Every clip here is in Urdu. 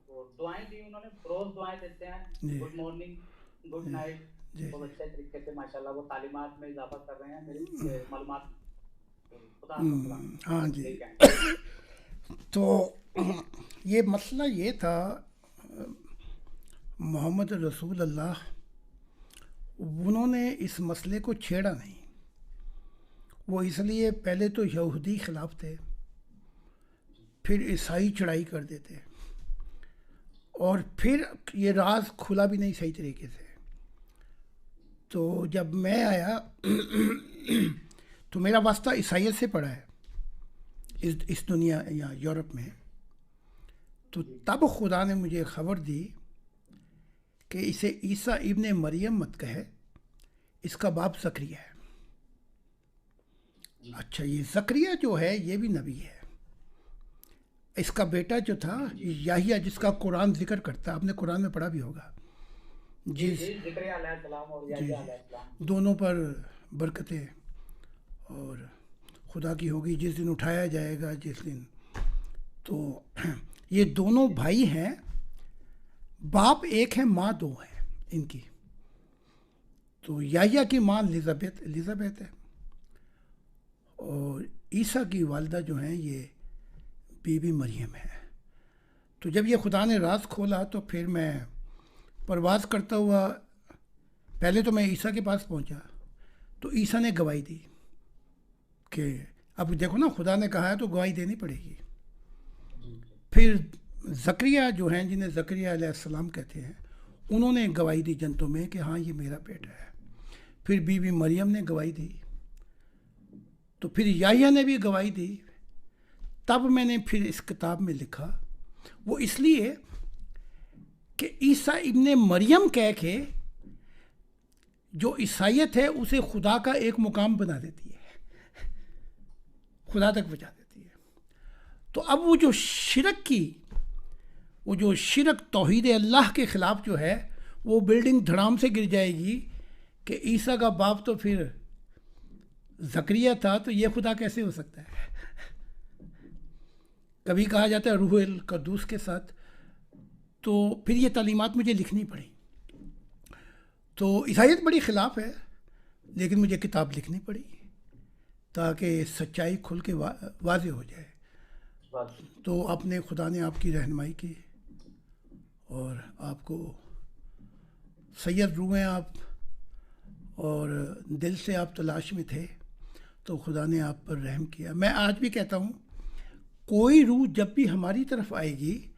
اور دعائیں دی انہوں نے، روز دعائیں دیتے ہیں، جی گڈ مارننگ، گڈ جی نائٹ. جی بہت جی اچھے طریقے سے ماشاء اللہ وہ تعلیمات میں اضافہ کر رہے ہیں میری معلومات. تو خدا آپ کا سلام. ہاں بس جی. یہی کہیں گے. تو یہ مسئلہ یہ تھا، محمد رسول اللہ انہوں نے اس مسئلے کو چھیڑا نہیں. وہ اس لیے پہلے تو یہودی خلاف تھے، جی پھر عیسائی چڑھائی کر دیتے، اور پھر یہ راز کھلا بھی نہیں صحیح طریقے سے. تو جب میں آیا تو میرا واسطہ عیسائیت سے پڑا ہے اس دنیا یا یورپ میں. تو جی تب خدا نے مجھے خبر دی کہ اسے عیسیٰ ابن مریم مت کہے، اس کا باپ زکریا ہے. جی اچھا، یہ زکریا جو ہے یہ بھی نبی ہے. اس کا بیٹا جو تھا جی یحییٰ، جس کا قرآن ذکر کرتا ہے، آپ نے قرآن میں پڑھا بھی ہوگا. جی جس جی زکریا علیہ السلام اور جی یحییٰ جی علیہ السلام. جی دونوں پر برکتیں اور خدا کی ہوگی جس دن اٹھایا جائے گا، جس دن. تو یہ دونوں جی بھائی ہیں، باپ ایک ہے، ماں دو ہیں ان کی. تو یحییٰ کی ماں الزبیت ہے، اور عیسیٰ کی والدہ جو ہیں یہ بی بی مریم ہے. تو جب یہ خدا نے راز کھولا تو پھر میں پرواز کرتا ہوا، پہلے تو میں عیسیٰ کے پاس پہنچا. تو عیسیٰ نے گواہی دی کہ اب دیکھو نا، خدا نے کہا ہے تو گواہی دینی پڑے گی. جی پھر زکریا جو ہیں، جنہیں زکریا علیہ السلام کہتے ہیں، انہوں نے گواہی دی جنتوں میں کہ ہاں یہ میرا بیٹا ہے. پھر بی بی مریم نے گواہی دی. تو پھر یحییٰ نے بھی گواہی دی. تب میں نے پھر اس کتاب میں لکھا، وہ اس لیے کہ عیسیٰ ابن مریم کہہ کے جو عیسائیت ہے اسے خدا کا ایک مقام بنا دیتی ہے، خدا تک پہنچا دیتی ہے. تو اب وہ جو شرک توحید اللہ کے خلاف جو ہے، وہ بلڈنگ دھڑام سے گر جائے گی کہ عیسیٰ کا باپ تو پھر زکریا تھا، تو یہ خدا کیسے ہو سکتا ہے. کبھی کہا جاتا ہے روح القدوس کے ساتھ. تو پھر یہ تعلیمات مجھے لکھنی پڑی. تو عیسائیت بڑی خلاف ہے، لیکن مجھے کتاب لکھنی پڑی تاکہ سچائی کھل کے واضح ہو جائے. بس. تو اپنے خدا نے آپ کی رہنمائی کی، اور آپ کو سید روح ہیں آپ، اور دل سے آپ تلاش میں تھے، تو خدا نے آپ پر رحم کیا. میں آج بھی کہتا ہوں، کوئی روح جب بھی ہماری طرف آئے گی،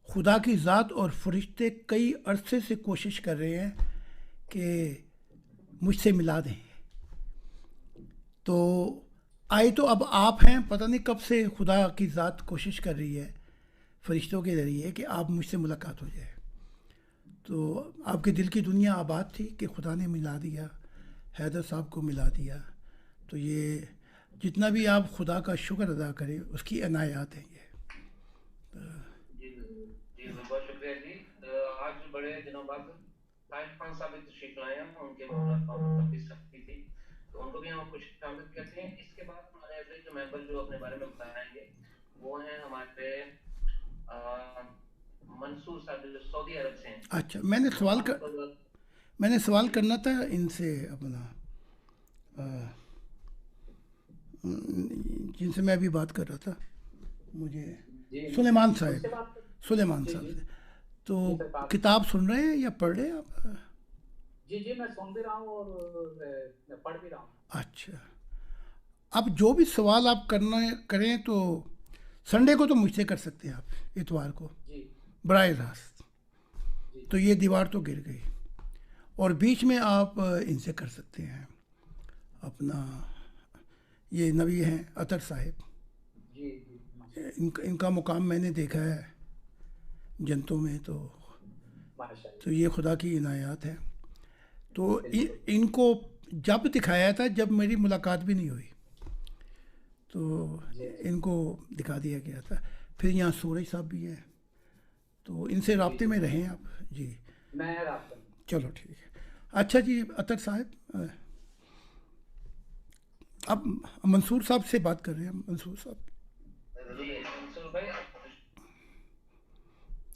خدا کی ذات اور فرشتے کئی عرصے سے کوشش کر رہے ہیں کہ مجھ سے ملا دیں. تو آئے تو اب آپ ہیں، پتہ نہیں کب سے خدا کی ذات کوشش کر رہی ہے فرشتوں کے ذریعے کہ آپ مجھ سے ملاقات ہو جائے. تو آپ کے دل کی دنیا آباد تھی کہ خدا نے ملا دیا، حیدر صاحب کو ملا دیا. تو یہ جتنا بھی آپ خدا کا شکر ادا کریں، اس کی عنایات ہیں یہ. جی جی بہت شکریہ جی. آج بڑے دنوں بعد طاہر خان صاحب بھی تشریف لائے ہیں. ان کے ملاقات کافی سختی تھی، تو ان کو بھی ہم خوش آمدید کہتے ہیں. اس کے بعد ہمارے اگلے جو ممبر جو اپنے بارے میں بتائیں گے وہ ہیں ہمارے منصور صاحب جو سعودی عرب سے ہیں. اچھا، تو آپ میں نے سوال جی کرنا تھا ان سے اپنا، جن سے میں ابھی بات کر رہا تھا، مجھے جی سلیمان مجھ سے صاحب، بات کر. سلیمان جی صاحب جی سے. تو جی سرکار. کتاب سن رہے ہیں یا پڑھ رہے ہیں آپ؟ جی جی میں سن بھی رہا ہوں اور میں پڑھ بھی رہا ہوں. اچھا، اب جو بھی سوال آپ کریں تو سنڈے کو تو مجھ سے کر سکتے ہیں آپ، اتوار کو جی براہ راست. جی تو یہ دیوار تو گر گئی. اور بیچ میں آپ ان سے کر سکتے ہیں اپنا، یہ نبی ہیں عطر صاحب، جی جی ماشاء اللہ. ان کا مقام میں نے دیکھا ہے جنتوں میں. ماشاء تو اللہ. یہ خدا کی عنایات ہے. تو بالکل. ان کو جب دکھایا تھا جب میری ملاقات بھی نہیں ہوئی، تو جی جی ان کو دکھا دیا گیا تھا. پھر یہاں سورج صاحب بھی ہیں، تو ان سے جی رابطے جی میں ماشاء رہیں اللہ. آپ. جی میں رابطہ میں. چلو ٹھیک ہے. اچھا جی عطر صاحب، اب منصور صاحب سے بات کر رہے ہیں. منصور صاحب. جی منصور بھائی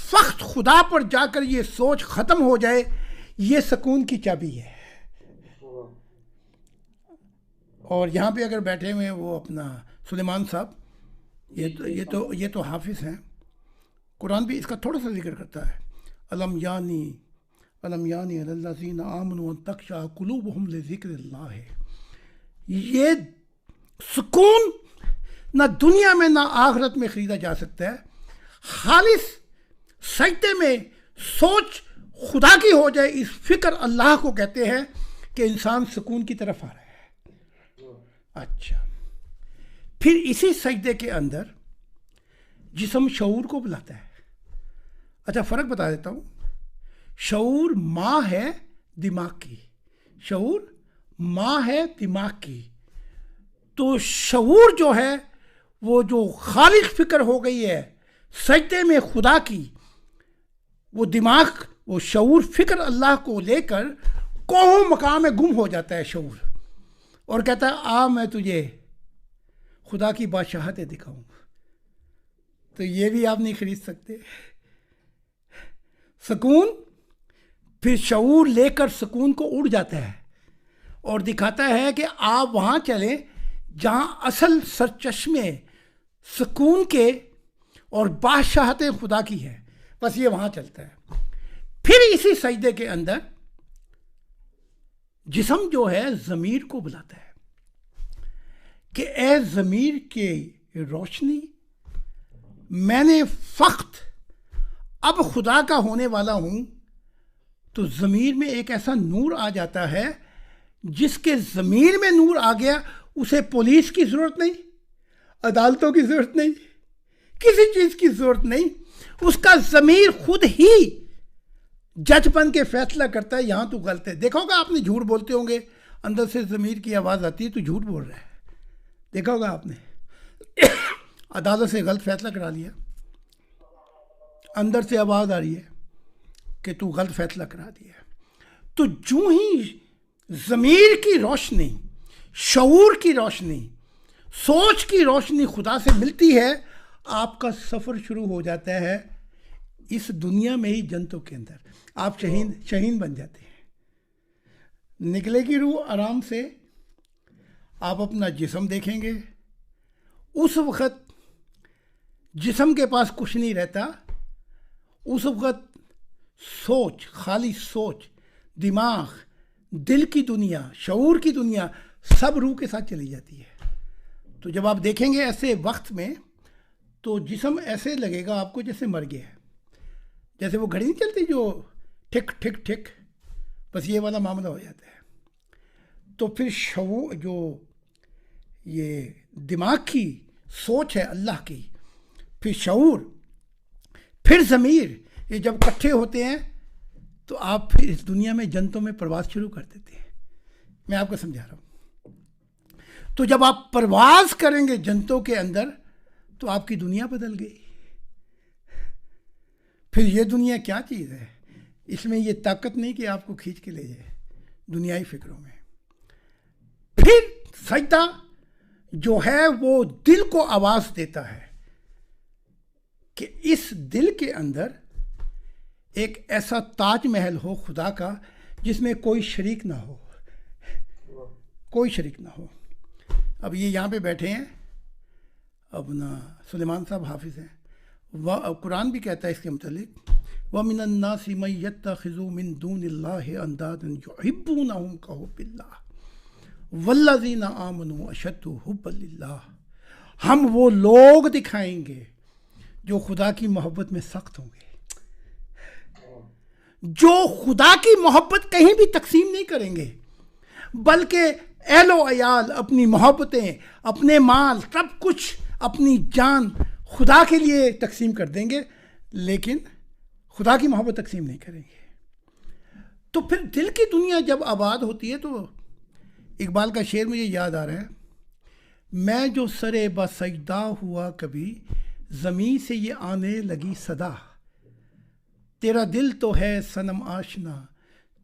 فقط خدا پر جا کر یہ سوچ ختم ہو جائے، یہ سکون کی چابی ہے۔ اور یہاں پہ اگر بیٹھے ہوئے ہیں وہ اپنا سلیمان صاحب، یہ تو حافظ ہیں، قرآن بھی اس کا تھوڑا سا ذکر کرتا ہے، الم یانی الذین آمنوا ان تخشع قلوبہم لذکر اللہ ہے۔ یہ سکون نہ دنیا میں نہ آخرت میں خریدا جا سکتا ہے، خالص سجدے میں سوچ خدا کی ہو جائے، اس فکر اللہ کو کہتے ہیں کہ انسان سکون کی طرف آ رہا ہے۔ اچھا، پھر اسی سجدے کے اندر جسم شعور کو بلاتا ہے۔ اچھا، فرق بتا دیتا ہوں، شعور ماں ہے دماغ کی، شعور ماں ہے دماغ کی، تو شعور جو ہے وہ جو خالق فکر ہو گئی ہے سجدے میں خدا کی، وہ دماغ، وہ شعور فکر اللہ کو لے کر کوہ مقام میں گم ہو جاتا ہے شعور، اور کہتا ہے آ میں تجھے خدا کی بادشاہتیں دکھاؤں۔ تو یہ بھی آپ نہیں خرید سکتے سکون۔ پھر شعور لے کر سکون کو اڑ جاتا ہے اور دکھاتا ہے کہ آپ وہاں چلیں جہاں اصل سرچشمے سکون کے اور بادشاہتیں خدا کی ہے، بس یہ وہاں چلتا ہے۔ پھر اسی سجدے کے اندر جسم جو ہے ضمیر کو بلاتا ہے کہ اے ضمیر کے روشنی، میں نے فقط اب خدا کا ہونے والا ہوں۔ تو ضمیر میں ایک ایسا نور آ جاتا ہے، جس کے ضمیر میں نور آ گیا، اسے پولیس کی ضرورت نہیں، عدالتوں کی ضرورت نہیں، کسی چیز کی ضرورت نہیں، اس کا ضمیر خود ہی جج بن کے فیصلہ کرتا ہے یہاں تو غلط ہے۔ دیکھو گا آپ نے، جھوٹ بولتے ہوں گے، اندر سے ضمیر کی آواز آتی ہے تو جھوٹ بول رہا ہے، دیکھا ہوگا آپ نے، عدالت سے غلط فیصلہ کرا لیا، اندر سے آواز آ رہی ہے کہ تو غلط فیصلہ کرا دیا۔ تو جو ہی ضمیر کی روشنی، شعور کی روشنی، سوچ کی روشنی خدا سے ملتی ہے، آپ کا سفر شروع ہو جاتا ہے اس دنیا میں ہی جنتوں کے اندر، آپ شہین بن جاتے ہیں۔ نکلے گی روح آرام سے، آپ اپنا جسم دیکھیں گے، اس وقت جسم کے پاس کچھ نہیں رہتا، اس وقت سوچ، خالی سوچ، دماغ، دل کی دنیا، شعور کی دنیا سب روح کے ساتھ چلی جاتی ہے۔ تو جب آپ دیکھیں گے ایسے وقت میں، تو جسم ایسے لگے گا آپ کو جیسے مر گیا ہے، جیسے وہ گھڑی نہیں چلتی جو ٹھک ٹھک ٹھک، بس یہ والا معاملہ ہو جاتا ہے۔ تو پھر شعور، جو یہ دماغ کی سوچ ہے اللہ کی، پھر شعور، پھر ضمیر، یہ جب اکٹھے ہوتے ہیں تو آپ پھر اس دنیا میں جنتوں میں پرواز شروع کر دیتے ہیں۔ میں آپ کو سمجھا رہا ہوں۔ تو جب آپ پرواز کریں گے جنتوں کے اندر تو آپ کی دنیا بدل گئی۔ پھر یہ دنیا کیا چیز ہے؟ اس میں یہ طاقت نہیں کہ آپ کو کھینچ کے لے جائے دنیائی فکروں میں۔ پھر سجدہ جو ہے وہ دل کو آواز دیتا ہے کہ اس دل کے اندر ایک ایسا تاج محل ہو خدا کا، جس میں کوئی شریک نہ ہو، کوئی شریک نہ ہو۔ اب یہ یہاں پہ بیٹھے ہیں، اپنا سلیمان صاحب حافظ ہیں، قرآن بھی کہتا ہے اس کے متعلق، وَمِنَ النَّاسِ مَن يَتَّخِذُ مِن دُونِ اللَّهِ أَندَادًا يُحِبُّونَهُمْ كَحُبِّ اللَّهِ وَالَّذِينَ آمَنُوا أَشَدُّ حُبًّا لِلَّهِ۔ ہم وہ لوگ دکھائیں گے جو خدا کی محبت میں سخت ہوں گے، جو خدا کی محبت کہیں بھی تقسیم نہیں کریں گے، بلکہ اہل و عیال، اپنی محبتیں، اپنے مال، سب کچھ، اپنی جان خدا کے لیے تقسیم کر دیں گے، لیکن خدا کی محبت تقسیم نہیں کریں گے۔ تو پھر دل کی دنیا جب آباد ہوتی ہے، تو اقبال کا شعر مجھے یاد آ رہا ہے، میں جو سرے بسجدہ ہوا کبھی، زمین سے یہ آنے لگی صدا، تیرا دل تو ہے صنم آشنا،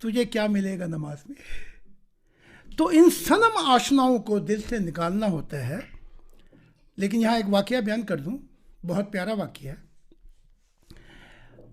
تجھے کیا ملے گا نماز میں۔ تو ان صنم آشناؤں کو دل سے نکالنا ہوتا ہے۔ لیکن یہاں ایک واقعہ بیان کر دوں، بہت پیارا واقعہ ہے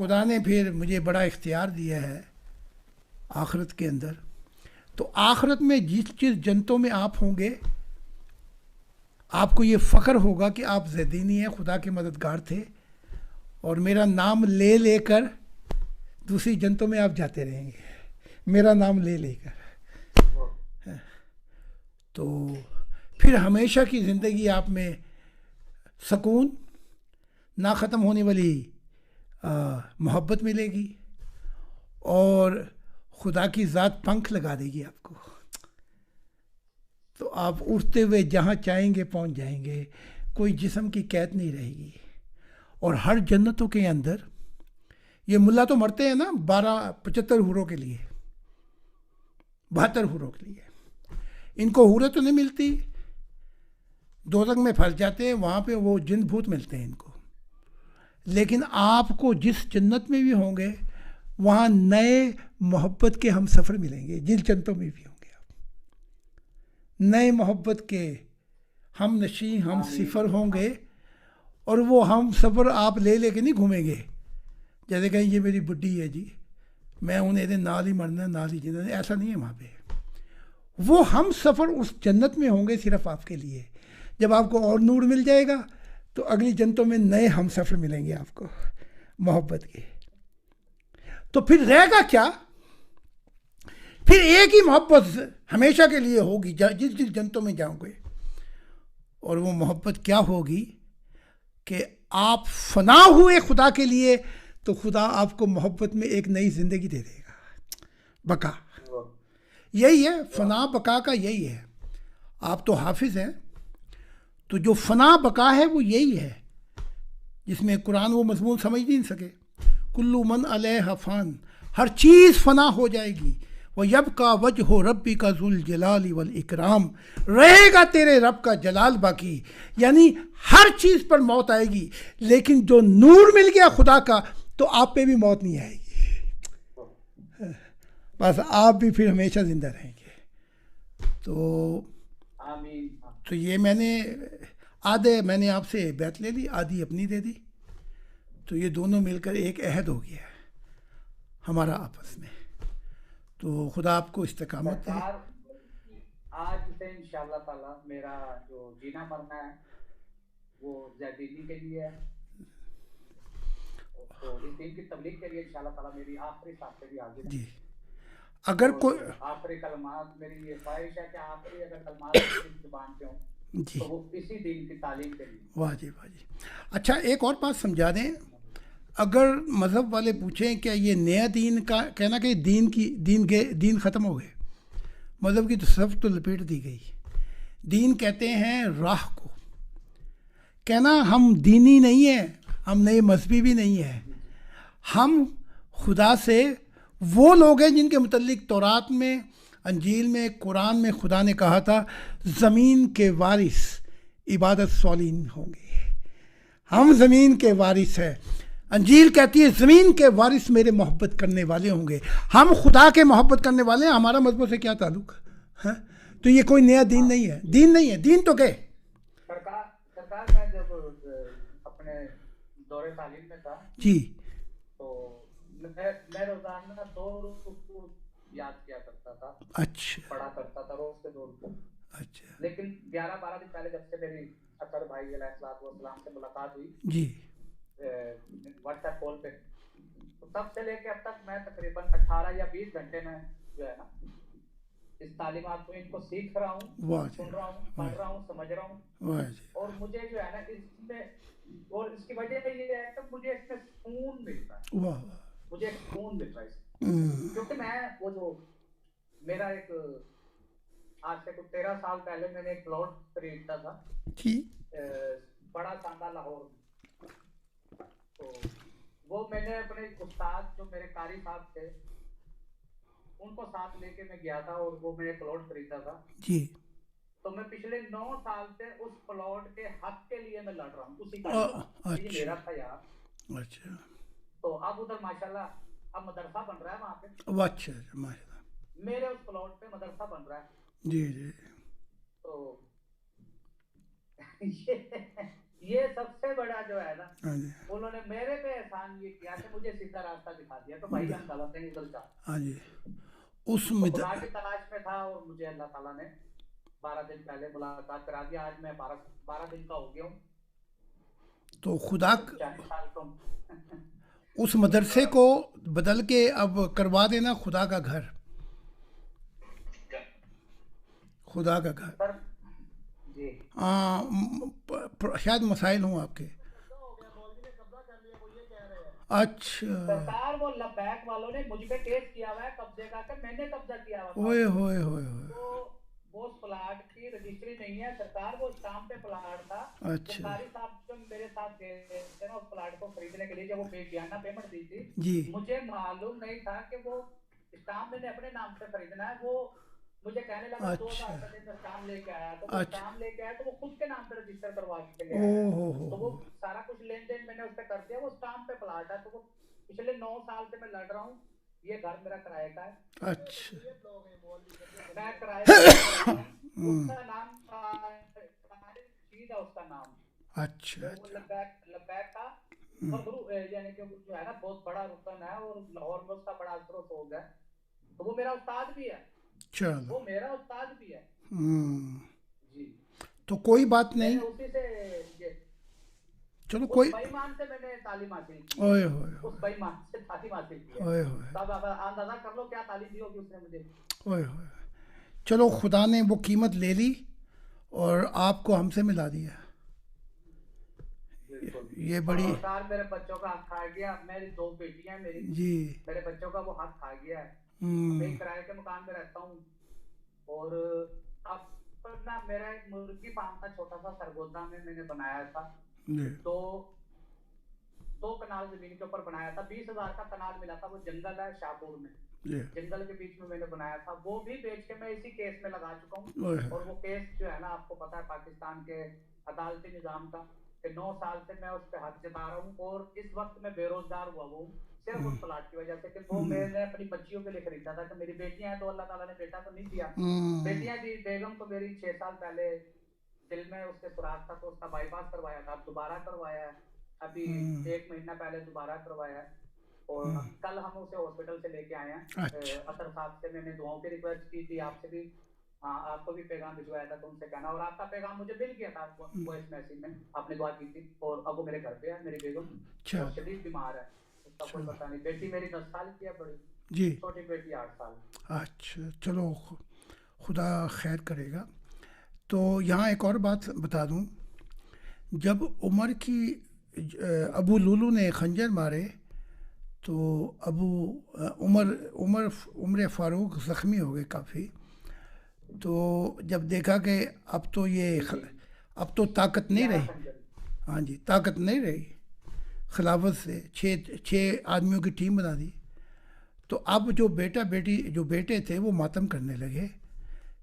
خدا نے پھر مجھے بڑا اختیار دیا ہے آخرت کے اندر. تو آخرت میں جس جنتوں میں آپ ہوں گے آپ کو یہ فخر ہوگا کہ آپ زیدینی ہیں, خدا کے مددگار تھے, اور میرا نام لے لے کر دوسری جنتوں میں آپ جاتے رہیں گے, میرا نام لے لے کر. تو پھر ہمیشہ کی زندگی آپ میں سکون, نہ ختم ہونے والی محبت ملے گی, اور خدا کی ذات پنکھ لگا دے گی آپ کو. تو آپ اڑتے ہوئے جہاں چاہیں گے پہنچ جائیں گے, کوئی جسم کی قید نہیں رہے گی. اور ہر جنتوں کے اندر یہ ملا تو مرتے ہیں نا 75 حوروں کے لیے, 72 حوروں کے لیے. ان کو حوریں تو نہیں ملتی, دوزخ میں پھنس جاتے ہیں, وہاں پہ وہ جن بھوت ملتے ہیں ان کو. لیکن آپ کو جس جنت میں بھی ہوں گے وہاں نئے محبت کے ہم سفر ملیں گے. جس جنتوں میں بھی ہوں گے آپ نئے محبت کے ہم نشیں ہم سفر ہوں گے, اور وہ ہم سفر آپ لے لے کے نہیں گھومیں گے جیسے کہیں یہ میری بڈی ہے جی میں انہیں دے نال ہی مرنا نال ہی جینا, ایسا نہیں ہے وہاں پہ. وہ ہم سفر اس جنت میں ہوں گے صرف آپ کے لیے. جب آپ کو اور نور مل جائے گا تو اگلی جنتوں میں نئے ہم سفر ملیں گے آپ کو محبت کے. تو پھر رہے گا کیا؟ پھر ایک ہی محبت ہمیشہ کے لیے ہوگی جس جس جنتوں میں جاؤں گے. اور وہ محبت کیا ہوگی کہ آپ فنا ہوئے خدا کے لیے تو خدا آپ کو محبت میں ایک نئی زندگی دے دے گا, بقا. یہی ہے فنا بقا کا, یہی ہے. آپ تو حافظ ہیں, تو جو فنا بقا ہے وہ یہی ہے جس میں قرآن وہ مضمون سمجھ نہیں سکے. کلو من علیہ فان, ہر چیز فنا ہو جائے گی. وَيَبْقَى وَجْهُ رَبِّكَ ذُو الْجَلَالِ وَالْإِكْرَامِ, رہے گا تیرے رب کا جلال باقی. یعنی ہر چیز پر موت آئے گی, لیکن جو نور مل گیا خدا کا تو آپ پہ بھی موت نہیں آئے گی, بس آپ بھی پھر ہمیشہ زندہ رہیں گے. تو یہ میں نے آپ سے بیعت لے لی, آدھی اپنی دے دی, تو یہ دونوں مل کر ایک عہد ہو گیا ہمارا آپس میں. تو خدا آپ کو استقامت دے. آج سے انشاءاللہ تعالیٰ میرا جو جینا مرنا ہے وہ زیدینی کے لیے ہے, تو اس دین کی تبلیغ کے لیے انشاءاللہ تعالیٰ میری آخری ساتھ سے بھی حاضر ہے. جی اگر کوئی آخری کلمات میری یہ خواہش ہے کہ آخری اگر کلمات میری زبان پہ ہوں جی تو وہ اسی دین کی تعلیم کے لیے. واہ جی واہ جی. اچھا ایک اور بات سمجھا دیں, اگر مذہب والے پوچھیں کیا یہ نیا دین کا کہنا کہ دین ختم ہو گئے, مذہب کی تو سب تو لپیٹ دی گئی. دین کہتے ہیں راہ کو, کہنا ہم دینی نہیں ہیں, ہم نئے مذہبی بھی نہیں ہیں, ہم خدا سے وہ لوگ ہیں جن کے متعلق تورات میں انجیل میں قرآن میں خدا نے کہا تھا زمین کے وارث عبادت صالحین ہوں گے. ہم زمین کے وارث ہیں. انجیل کہتی ہے زمین کے وارث میرے محبت کرنے والے ہوں گے. ہم خدا کے محبت کرنے والے ہیں, ہمارا مذہبوں سے کیا تعلق ہے؟ تو یہ کوئی نیا دین نہیں ہے, دین نہیں ہے, دین تو کہ سرکار میں جب اپنے دور تعلیم میں تھا جی تو میں روزانہ 2 رکوع یاد کیا کرتا تھا, اچھا پڑھا کرتا تھا روز کے 2 رکوع. اچھا لیکن 11-12 دن پہلے جب سے میری اطہر بھائی علیہ السلام سے ملاقات ہوئی جی واٹس ایپ کال پہ, تو تب سے لے کے اب تک میں تقریباً 18 یا 20 گھنٹے میں جو ہے نا اس تعلیمات کو ان کو سیکھ رہا ہوں, سن رہا ہوں, پڑھ رہا ہوں, سمجھ رہا ہوں. اور مجھے جو ہے نا اس میں, اور اس کی وجہ یہ ہے کہ مجھے اس میں سکون ملتا ہے, مجھے ایک سکون ملتا ہے اس میں, کیونکہ میں وہ جو میرا ایک آج سے کچھ 13 سال پہلے میں نے ایک پلاٹ خریدا تھا بڑا سانگا لاہور میں. تو وہ میں نے اپنے استاد جو میرے قاری صاحب تھے ان کو ساتھ لے کے میں گیا تھا, اور وہ میں نے پلاٹ خریدا تھا جی. تو میں پچھلے 9 سال سے اس پلاٹ کے حق کے لیے میں لڑ رہا ہوں, اسی کا یہ میرا تھا یار. اچھا تو اب ادھر ماشاءاللہ اب مدرسہ بن رہا ہے وہاں پہ. اچھا ماشاءاللہ میرے اس پلاٹ پہ مدرسہ بن رہا ہے. جی جی. تو یہ سب سے بڑا جو ہے نا ہاں جی انہوں نے میرے پہ احسان یہ کیا کہ مجھے سیدھا راستہ دکھا دیا تو بھائی ہم غلط ہیں ادھر جا. ہاں جی اس تو مد خدا کی تلاش میں تھا اور مجھے اللہ تعالیٰ نے 12 دن پہلے ملاقات کرا دیا. آج میں 12 دن کا ہو گیا ہوں, تو خدا 40 سال کا ہوں. اس مدرسے کو بدل کے اب کروا دینا خدا کا گھر, خدا کا گھر. سر جی شاید مسائل ہوں آپ کے. اچھا سرکار وہ لبیک والوں نے مجھ پہ کیس کیا ہوا ہے قبضے کا کہ میں نے قبضہ کیا ہوا اوئے ہوئے ہوئے ہوئے. تو وہ اس پلاٹ کی رجسٹری نہیں ہے سرکار, وہ اسٹامپ پہ پلاٹ تھا. اچھا بخاری صاحب جو میرے ساتھ گئے تھے نا اس پلاٹ کو خریدنے کے لیے جب وہ بیانہ پیمنٹ دی تھی, جی مجھے معلوم نہیں تھا کہ وہ اسٹامپ میں نے اپنے نام سے خریدنا ہے. وہ مجھے کہنے لگا 2000 روپے میں اسٹامپ لے کے آیا, تو وہ اسٹامپ لے کے آیا تو وہ خود کے نام پہ رجسٹر کروا کے لے آیا. تو وہ سارا کچھ لین دین میں نے اس پہ کر دیا. وہ اسٹامپ پہ پلاٹ ہے. تو وہ پچھلے 9 سال سے میں لڑ رہا ہوں. یہ گھر میرا کرائے کا ہے. اچھا میں کرائے کا اس کا نام چیز ہے, اس کا نام اچھا وہ لبیک کا یعنی کہ جو ہے نا بہت بڑا رکن ہے اور لاہور میں اس کا بڑا اثر و رسوخ ہے. تو وہ میرا استاد بھی ہے. چلو وہ میرا استاد بھی ہے. جی تو کوئی بات نہیں, اسی سے چلو کوئی بے ایمان سے میں نے تعلیم حاصل کی. اوئے ہوئے اس بے ایمان سے تعلیم حاصل کی. اوئے ہوئے تب اب اندازہ کر لو کیا تعلیم دی ہوگی اس نے مجھے. اوئے ہوئے. چلو خدا نے وہ قیمت لے لی اور آپ کو ہم سے ملا دیا. یہ بڑی سرکار میرے بچوں کا حق کھا گیا. میری 2 بیٹیاں ہیں میری, جی میرے بچوں کا وہ حق کھا گیا ہے. میں کرائے کے مکان میں رہتا ہوں اور اب نا میرا ایک مرغی فارم تھا چھوٹا سا سرگودا میں نے بنایا تھا. تو 2 کنال زمین کے اوپر بنایا تھا. 20,000 کا کنال ملا تھا. وہ جنگل ہے شاہپور میں, جنگل کے بیچ میں نے بنایا تھا. وہ بھی بیچ کے میں اسی کیس میں لگا چکا ہوں. اور وہ کیس جو ہے نا آپ کو پتا ہے پاکستان کے عدالتی نظام کا کہ 9 سال سے میں اس پہ حق جتا رہا ہوں. اور اس وقت میں بے روزگار ہوا ہوں صرف اس پلاٹ کی وجہ سے کہ وہ میں نے اپنی بچیوں کے لیے خریدا تھا کہ میری بیٹیاں ہیں تو اللہ تعالیٰ نے بیٹا تو نہیں دیا. بیٹیاں دی. بیگم کو میری 6 سال پہلے دل میں اس کے سوراخ تھا تو اس کا بائی پاس کروایا تھا. اب دوبارہ کروایا ہے. ابھی 1 مہینہ پہلے دوبارہ کروایا ہے. اور کل ہم اسے ہاسپٹل سے لے کے آئے ہیں. اطہر صاحب سے میں نے دعاؤں کی ریکویسٹ کی تھی. آپ سے بھی آپ کو بھی پیغام بھجوایا تھا تو ان سے کہنا, اور آپ کا پیغام مجھے مل گیا تھا وائس میسیج میں. آپ نے دعا کی تھی. اور اب وہ میرے گھر پہ ہے. میری بیگم شدید بیمار ہے, اس کا کوئی پتہ نہیں. بیٹی میری 10 سال کی ہے, بڑی جی چھوٹی بیٹی 8 سال. اچھا چلو خدا خیر کرے گا. تو یہاں ایک اور بات بتا دوں, جب عمر کی ابو لولو نے خنجر مارے تو عمر فاروق زخمی ہو گئے کافی. تو جب دیکھا کہ اب تو طاقت نہیں رہی, ہاں جی طاقت نہیں رہی خلافت سے, 6 آدمیوں کی ٹیم بنا دی. تو اب جو بیٹے تھے وہ ماتم کرنے لگے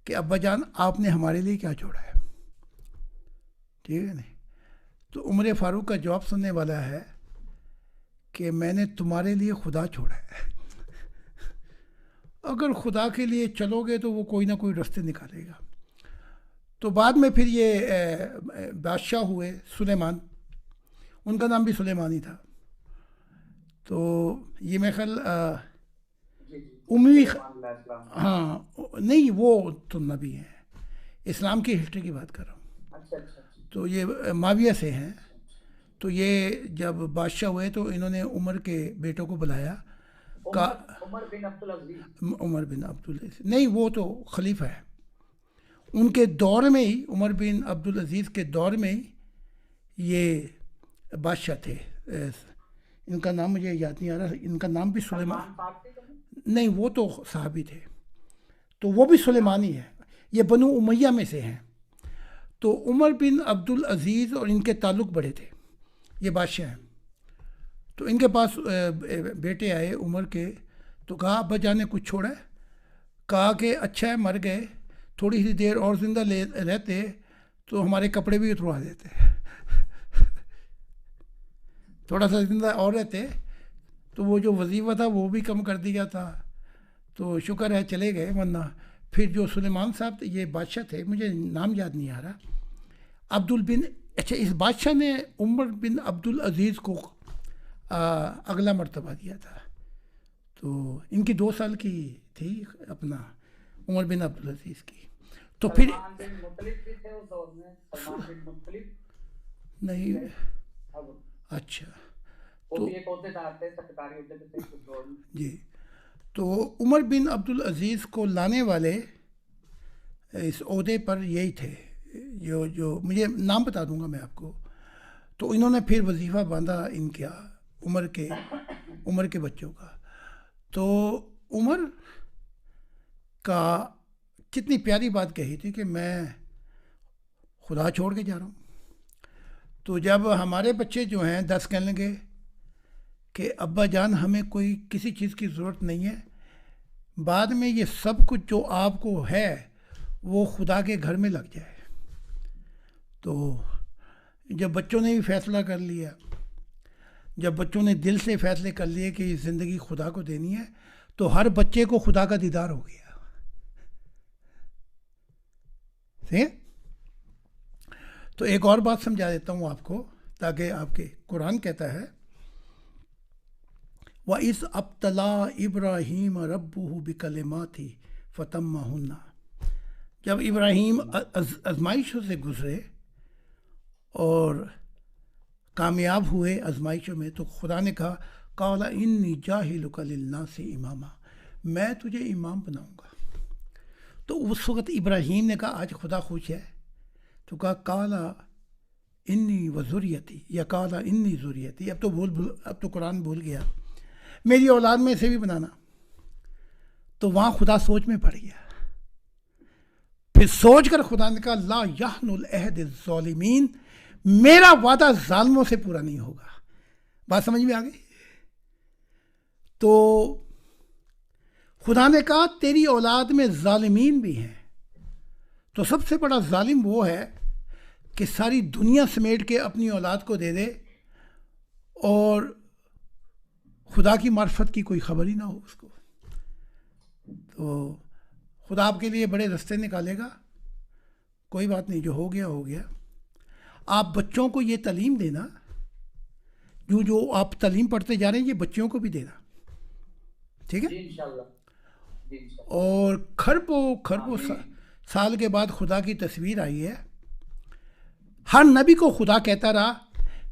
کہ ابا جان آپ نے ہمارے لیے کیا چھوڑا ہے. ٹھیک ہے نہیں. تو عمر فاروق کا جواب سننے والا ہے کہ میں نے تمہارے لیے خدا چھوڑا ہے. اگر خدا کے لیے چلو گے تو وہ کوئی نہ کوئی راستے نکالے گا. تو بعد میں پھر یہ بادشاہ ہوئے سلیمان, ان کا نام بھی سلیمان ہی تھا. تو یہ میں خیال ہاں نہیں وہ تو نبی ہیں, اسلام کی ہسٹری کی بات کر رہا ہوں. تو یہ معاویہ سے ہیں. تو یہ جب بادشاہ ہوئے تو انہوں نے عمر کے بیٹوں کو بلایا. عمر بن عبدالعزیز نہیں, وہ تو خلیفہ ہے. ان کے دور میں ہی, عمر بن عبدالعزیز کے دور میں ہی یہ بادشاہ تھے. ان کا نام مجھے یاد نہیں آ رہا. ان کا نام بھی سلیمان نہیں, وہ تو صحابی تھے. تو وہ بھی سلیمانی ہے. یہ بنو امیہ میں سے ہیں. تو عمر بن عبدالعزیز اور ان کے تعلق بڑے تھے. یہ بادشاہ ہیں. تو ان کے پاس بیٹے آئے عمر کے, تو کہا ابا جان نے کچھ چھوڑا ہے. کہا کہ اچھا ہے مر گئے, تھوڑی سی دیر اور زندہ رہتے تو ہمارے کپڑے بھی اتروا دیتے. تھوڑا سا زندہ اور رہتے تو وہ جو وظیفہ تھا وہ بھی کم کر دیا تھا. تو شکر ہے چلے گئے, ورنہ پھر جو سلیمان صاحب یہ بادشاہ تھے, مجھے نام یاد نہیں آ رہا, اچھا اس بادشاہ نے عمر بن عبدالعزیز کو اگلا مرتبہ دیا تھا، تو ان کی 2 سال کی تھی اپنا عمر بن عبدالعزیز کی، تو پھر سلمان بن مطلب بھی تھے اس دور میں، سلمان بن مطلب نہیں اب اچھا وہ بھی ایک عہدے دار تھے، سرکاری عہدے پہ تھے اس دور میں. جی. تو عمر بن عبدالعزیز کو لانے والے اس عہدے پر یہی تھے، جو مجھے نام بتا دوں گا میں آپ کو. تو انہوں نے پھر وظیفہ باندھا ان کا عمر کے بچوں کا. تو عمر کا کتنی پیاری بات کہی تھی کہ میں خدا چھوڑ کے جا رہا ہوں. تو جب ہمارے بچے جو ہیں 10 کہنے لگے کہ ابا جان ہمیں کوئی کسی چیز کی ضرورت نہیں ہے، بعد میں یہ سب کچھ جو آپ کو ہے وہ خدا کے گھر میں لگ جائے. تو جب بچوں نے بھی فیصلہ کر لیا، جب بچوں نے دل سے فیصلے کر لیے کہ یہ زندگی خدا کو دینی ہے، تو ہر بچے کو خدا کا دیدار ہو گیا. تو ایک اور بات سمجھا دیتا ہوں آپ کو تاکہ آپ کے قرآن کہتا ہے وَإِذْ ابْتَلَىٰ إِبْرَاهِيمَ رَبُّهُ بِكَلِمَاتٍ فَتَمَّهُنَّ. جب ابراہیم آزمائشوں سے گزرے اور کامیاب ہوئے آزمائشوں میں، تو خدا نے کہا قَالَ إِنِّي جَاعِلُكَ لِلنَّاسِ إِمَامًا، میں تجھے امام بناؤں گا. تو اس وقت ابراہیم نے کہا آج خدا خوش ہے، تو کہا قَالَ إِنِّي وَذُرِّيَّتِي، یا قَالَ إِنِّي ذُرِّيَّتِي. اب تو قرآن بھول گیا، میری اولاد میں سے بھی بنانا. تو وہاں خدا سوچ میں پڑ گیا، پھر سوچ کر خدا نے کہا لا یحن العہد الظالمین، میرا وعدہ ظالموں سے پورا نہیں ہوگا. بات سمجھ میں آ گئی؟ تو خدا نے کہا تیری اولاد میں ظالمین بھی ہیں. تو سب سے بڑا ظالم وہ ہے کہ ساری دنیا سمیٹ کے اپنی اولاد کو دے دے اور خدا کی معرفت کی کوئی خبر ہی نہ ہو اس کو. تو خدا آپ کے لیے بڑے رستے نکالے گا. کوئی بات نہیں، جو ہو گیا ہو گیا. آپ بچوں کو یہ تعلیم دینا، جو آپ تعلیم پڑھتے جا رہے ہیں، یہ بچوں کو بھی دینا، ٹھیک ہے؟ اور کھربوں سال کے بعد خدا کی تصویر آئی ہے. ہر نبی کو خدا کہتا رہا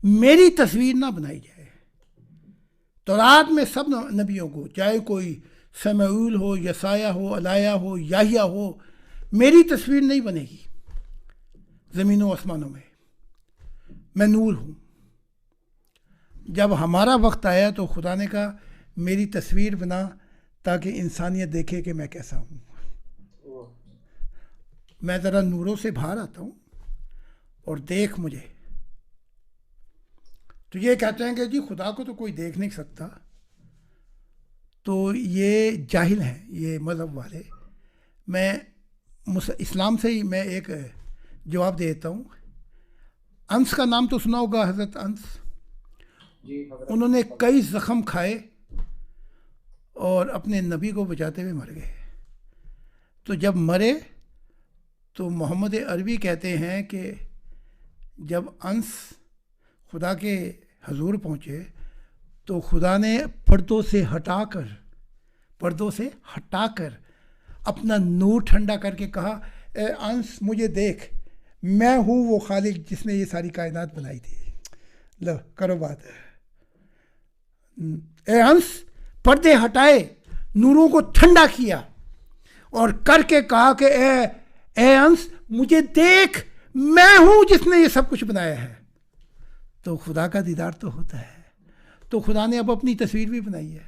میری تصویر نہ بنائی جائے. تورات میں سب نبیوں کو، چاہے کوئی سمعیل ہو، یسایہ ہو، الایہ ہو، یاہیا ہو، میری تصویر نہیں بنے گی زمینوں و آسمانوں میں، میں نور ہوں. جب ہمارا وقت آیا تو خدا نے کہا میری تصویر بنا تاکہ انسانیت دیکھے کہ میں کیسا ہوں. میں ذرا نوروں سے باہر آتا ہوں اور دیکھ مجھے. تو یہ کہتے ہیں کہ جی خدا کو تو کوئی دیکھ نہیں سکتا. تو یہ جاہل ہیں یہ مذہب والے. میں اسلام سے ہی میں ایک جواب دے دیتا ہوں. انس کا نام تو سنا ہوگا، حضرت انس. انہوں نے کئی زخم کھائے اور اپنے نبی کو بچاتے ہوئے مر گئے. تو جب مرے تو محمد عربی کہتے ہیں کہ جب انس خدا کے حضور پہنچے تو خدا نے پردوں سے ہٹا کر اپنا نور ٹھنڈا کر کے کہا اے انس مجھے دیکھ، میں ہوں وہ خالق جس نے یہ ساری کائنات بنائی تھی. لو کرو بات. اے انس، پردے ہٹائے، نوروں کو ٹھنڈا کیا اور کر کے کہا کہ اے انس مجھے دیکھ، میں ہوں جس نے یہ سب کچھ بنایا ہے. تو خدا کا دیدار تو ہوتا ہے. تو خدا نے اب اپنی تصویر بھی بنائی ہے.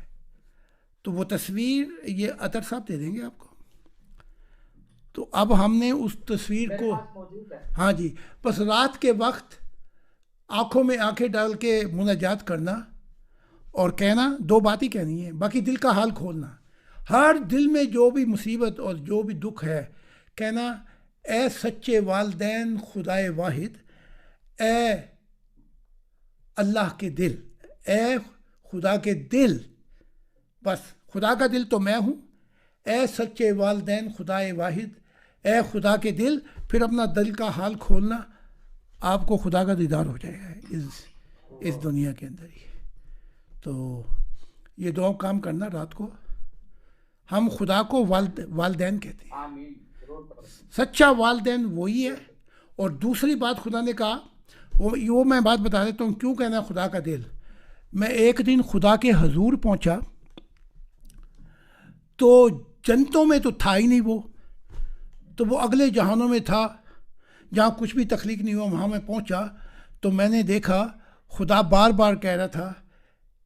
تو وہ تصویر یہ عطر صاحب دے دیں گے آپ کو. تو اب ہم نے اس تصویر کو، ہاں جی، بس رات کے وقت آنکھوں میں آنکھیں ڈال کے مناجات کرنا اور کہنا، 2 بات ہی کہنی ہے، باقی دل کا حال کھولنا. ہر دل میں جو بھی مصیبت اور جو بھی دکھ ہے کہنا اے سچے والدین خدائے واحد، اے اللہ کے دل، اے خدا کے دل، بس خدا کا دل تو میں ہوں، اے سچے والدین خدائے واحد، اے خدا کے دل. پھر اپنا دل کا حال کھولنا آپ کو خدا کا دیدار ہو جائے گا اس دنیا کے اندر ہی. تو یہ دو کام کرنا رات کو. ہم خدا کو والدین کہتے ہیں. آمین. ضرور کرو. سچا والدین وہی ہے. اور دوسری بات خدا نے کہا, وہ میں بات بتا دیتا ہوں کیوں کہنا خدا کا دل. میں ایک دن خدا کے حضور پہنچا تو جنتوں میں تو تھا ہی نہیں وہ, تو وہ اگلے جہانوں میں تھا جہاں کچھ بھی تخلیق نہیں ہوا. وہاں میں پہنچا تو میں نے دیکھا خدا بار بار کہہ رہا تھا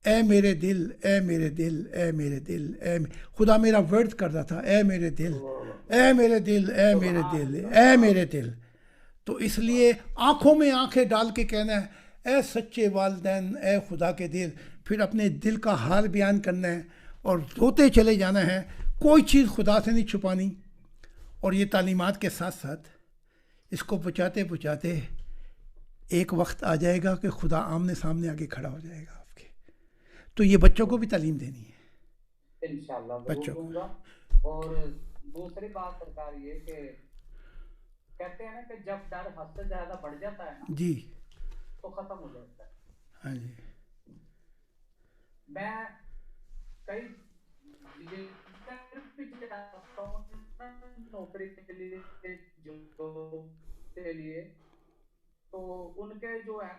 اے میرے دل, اے میرے دل, اے میرے دل, خدا میرا ورد کر رہا تھا اے میرے دل, اے میرے دل, اے میرے دل, اے میرے دل. تو اس لیے آنکھوں میں آنکھیں ڈال کے کہنا ہے اے سچے والدین, اے خدا کے دل. پھر اپنے دل کا حال بیان کرنا ہے اور روتے چلے جانا ہے. کوئی چیز خدا سے نہیں چھپانی. اور یہ تعلیمات کے ساتھ ساتھ اس کو پہنچاتے پہنچاتے ایک وقت آ جائے گا کہ خدا آمنے سامنے آ کے کھڑا ہو جائے گا آپ کے. تو یہ بچوں کو بھی تعلیم دینی ہے انشاءاللہ بچوں ضرور دوں گا. اور دوسری بات سرکار یہ کہ کہتے ہیں نا کہ جب ڈر حد سے زیادہ بڑھ جاتا ہے نا جی. تو ختم ہو جاتا ہے. ہاں جی. میں کئی نوکری کے لیے جو کے لیے تو ان کے جو ہے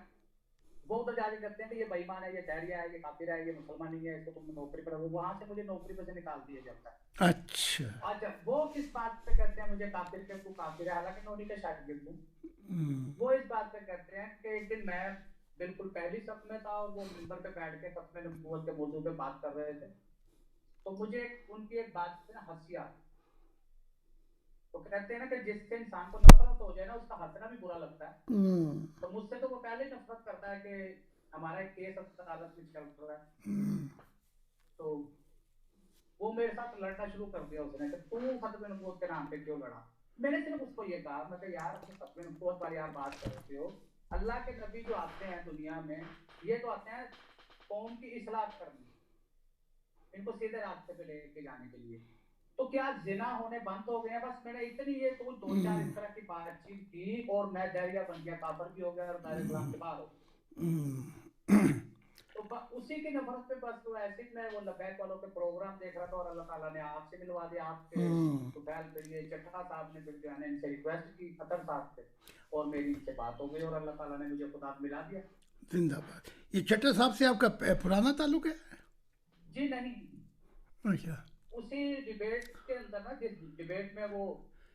وہ تو جاری کرتے ہیں کہ یہ بے ایمان ہے, یہ شہریہ ہے, یہ کافر ہے, یہ مسلمان نہیں ہے, اس کو تم نوکری پر, وہاں سے مجھے نوکری پر سے نکال دیا جاتا ہے. اچھا. اچھا وہ کس بات پہ کرتے ہیں مجھے کافر کے تو کافر ہے, حالانکہ میں انہیں کا شاگرد ہوں. وہ اس بات پہ کرتے ہیں کہ ایک دن میں بالکل پہلی صف میں تھا اور وہ منبر پہ بیٹھ کے ختم نبوت کے موضوع پہ بات کر رہے تھے. تو مجھے ان کی ایک بات سے ہنسی آتی. تو کہتے ہیں نا کہ جس سے انسان کو نفرت ہو جائے نا اس کا ہنسنا بھی برا لگتا ہے. تو مجھ سے تو وہ پہلے نفرت کرتا ہے کہ ہمارا ایک کیس عدالت میں چل رہا ہے. تو وہ میرے ساتھ لڑنا شروع کر دیا اس نے کہ تو ختم نبوت کے نام پہ کیوں لڑا. میں نے صرف اس کو یہ کہا میں کہ یار ختم نبوت والی آپ بات کرتے ہو, اللہ کے نبی جو آتے ہیں دنیا میں یہ تو آتے ہیں قوم کی اصلاح کرنے, ان کو سیدھے راستے پہ لے کے جانے کے لیے. تو کیا زنا ہونے بند ہو گئے ہیں؟ بس میں نے اتنی یہ تو دو چار اس طرح کی بات چیت کی اور میں دہریہ بن گیا, کافر بھی ہو گیا اور دار اسلام سے باہر ہو گیا. تو اسی کی نفرت پہ بس تو ایسے میں وہ لبیک والوں کے پروگرام دیکھ رہا تھا اور اللہ تعالیٰ نے آپ سے ملوا دیا. آپ کے سفیل پہ یہ چٹھا صاحب نے پھر جو ہے نا ان سے ریکویسٹ کی خطر صاحب سے اور میری ان سے بات ہو گئی اور اللہ تعالیٰ نے مجھے خدا ملا دیا. زندہ باد. یہ چٹھا صاحب سے آپ کا پرانا تعلق ہے؟ جی نہیں. اچھا. اسی ڈیبیٹ کے اندر نا جس ڈیبیٹ میں وہ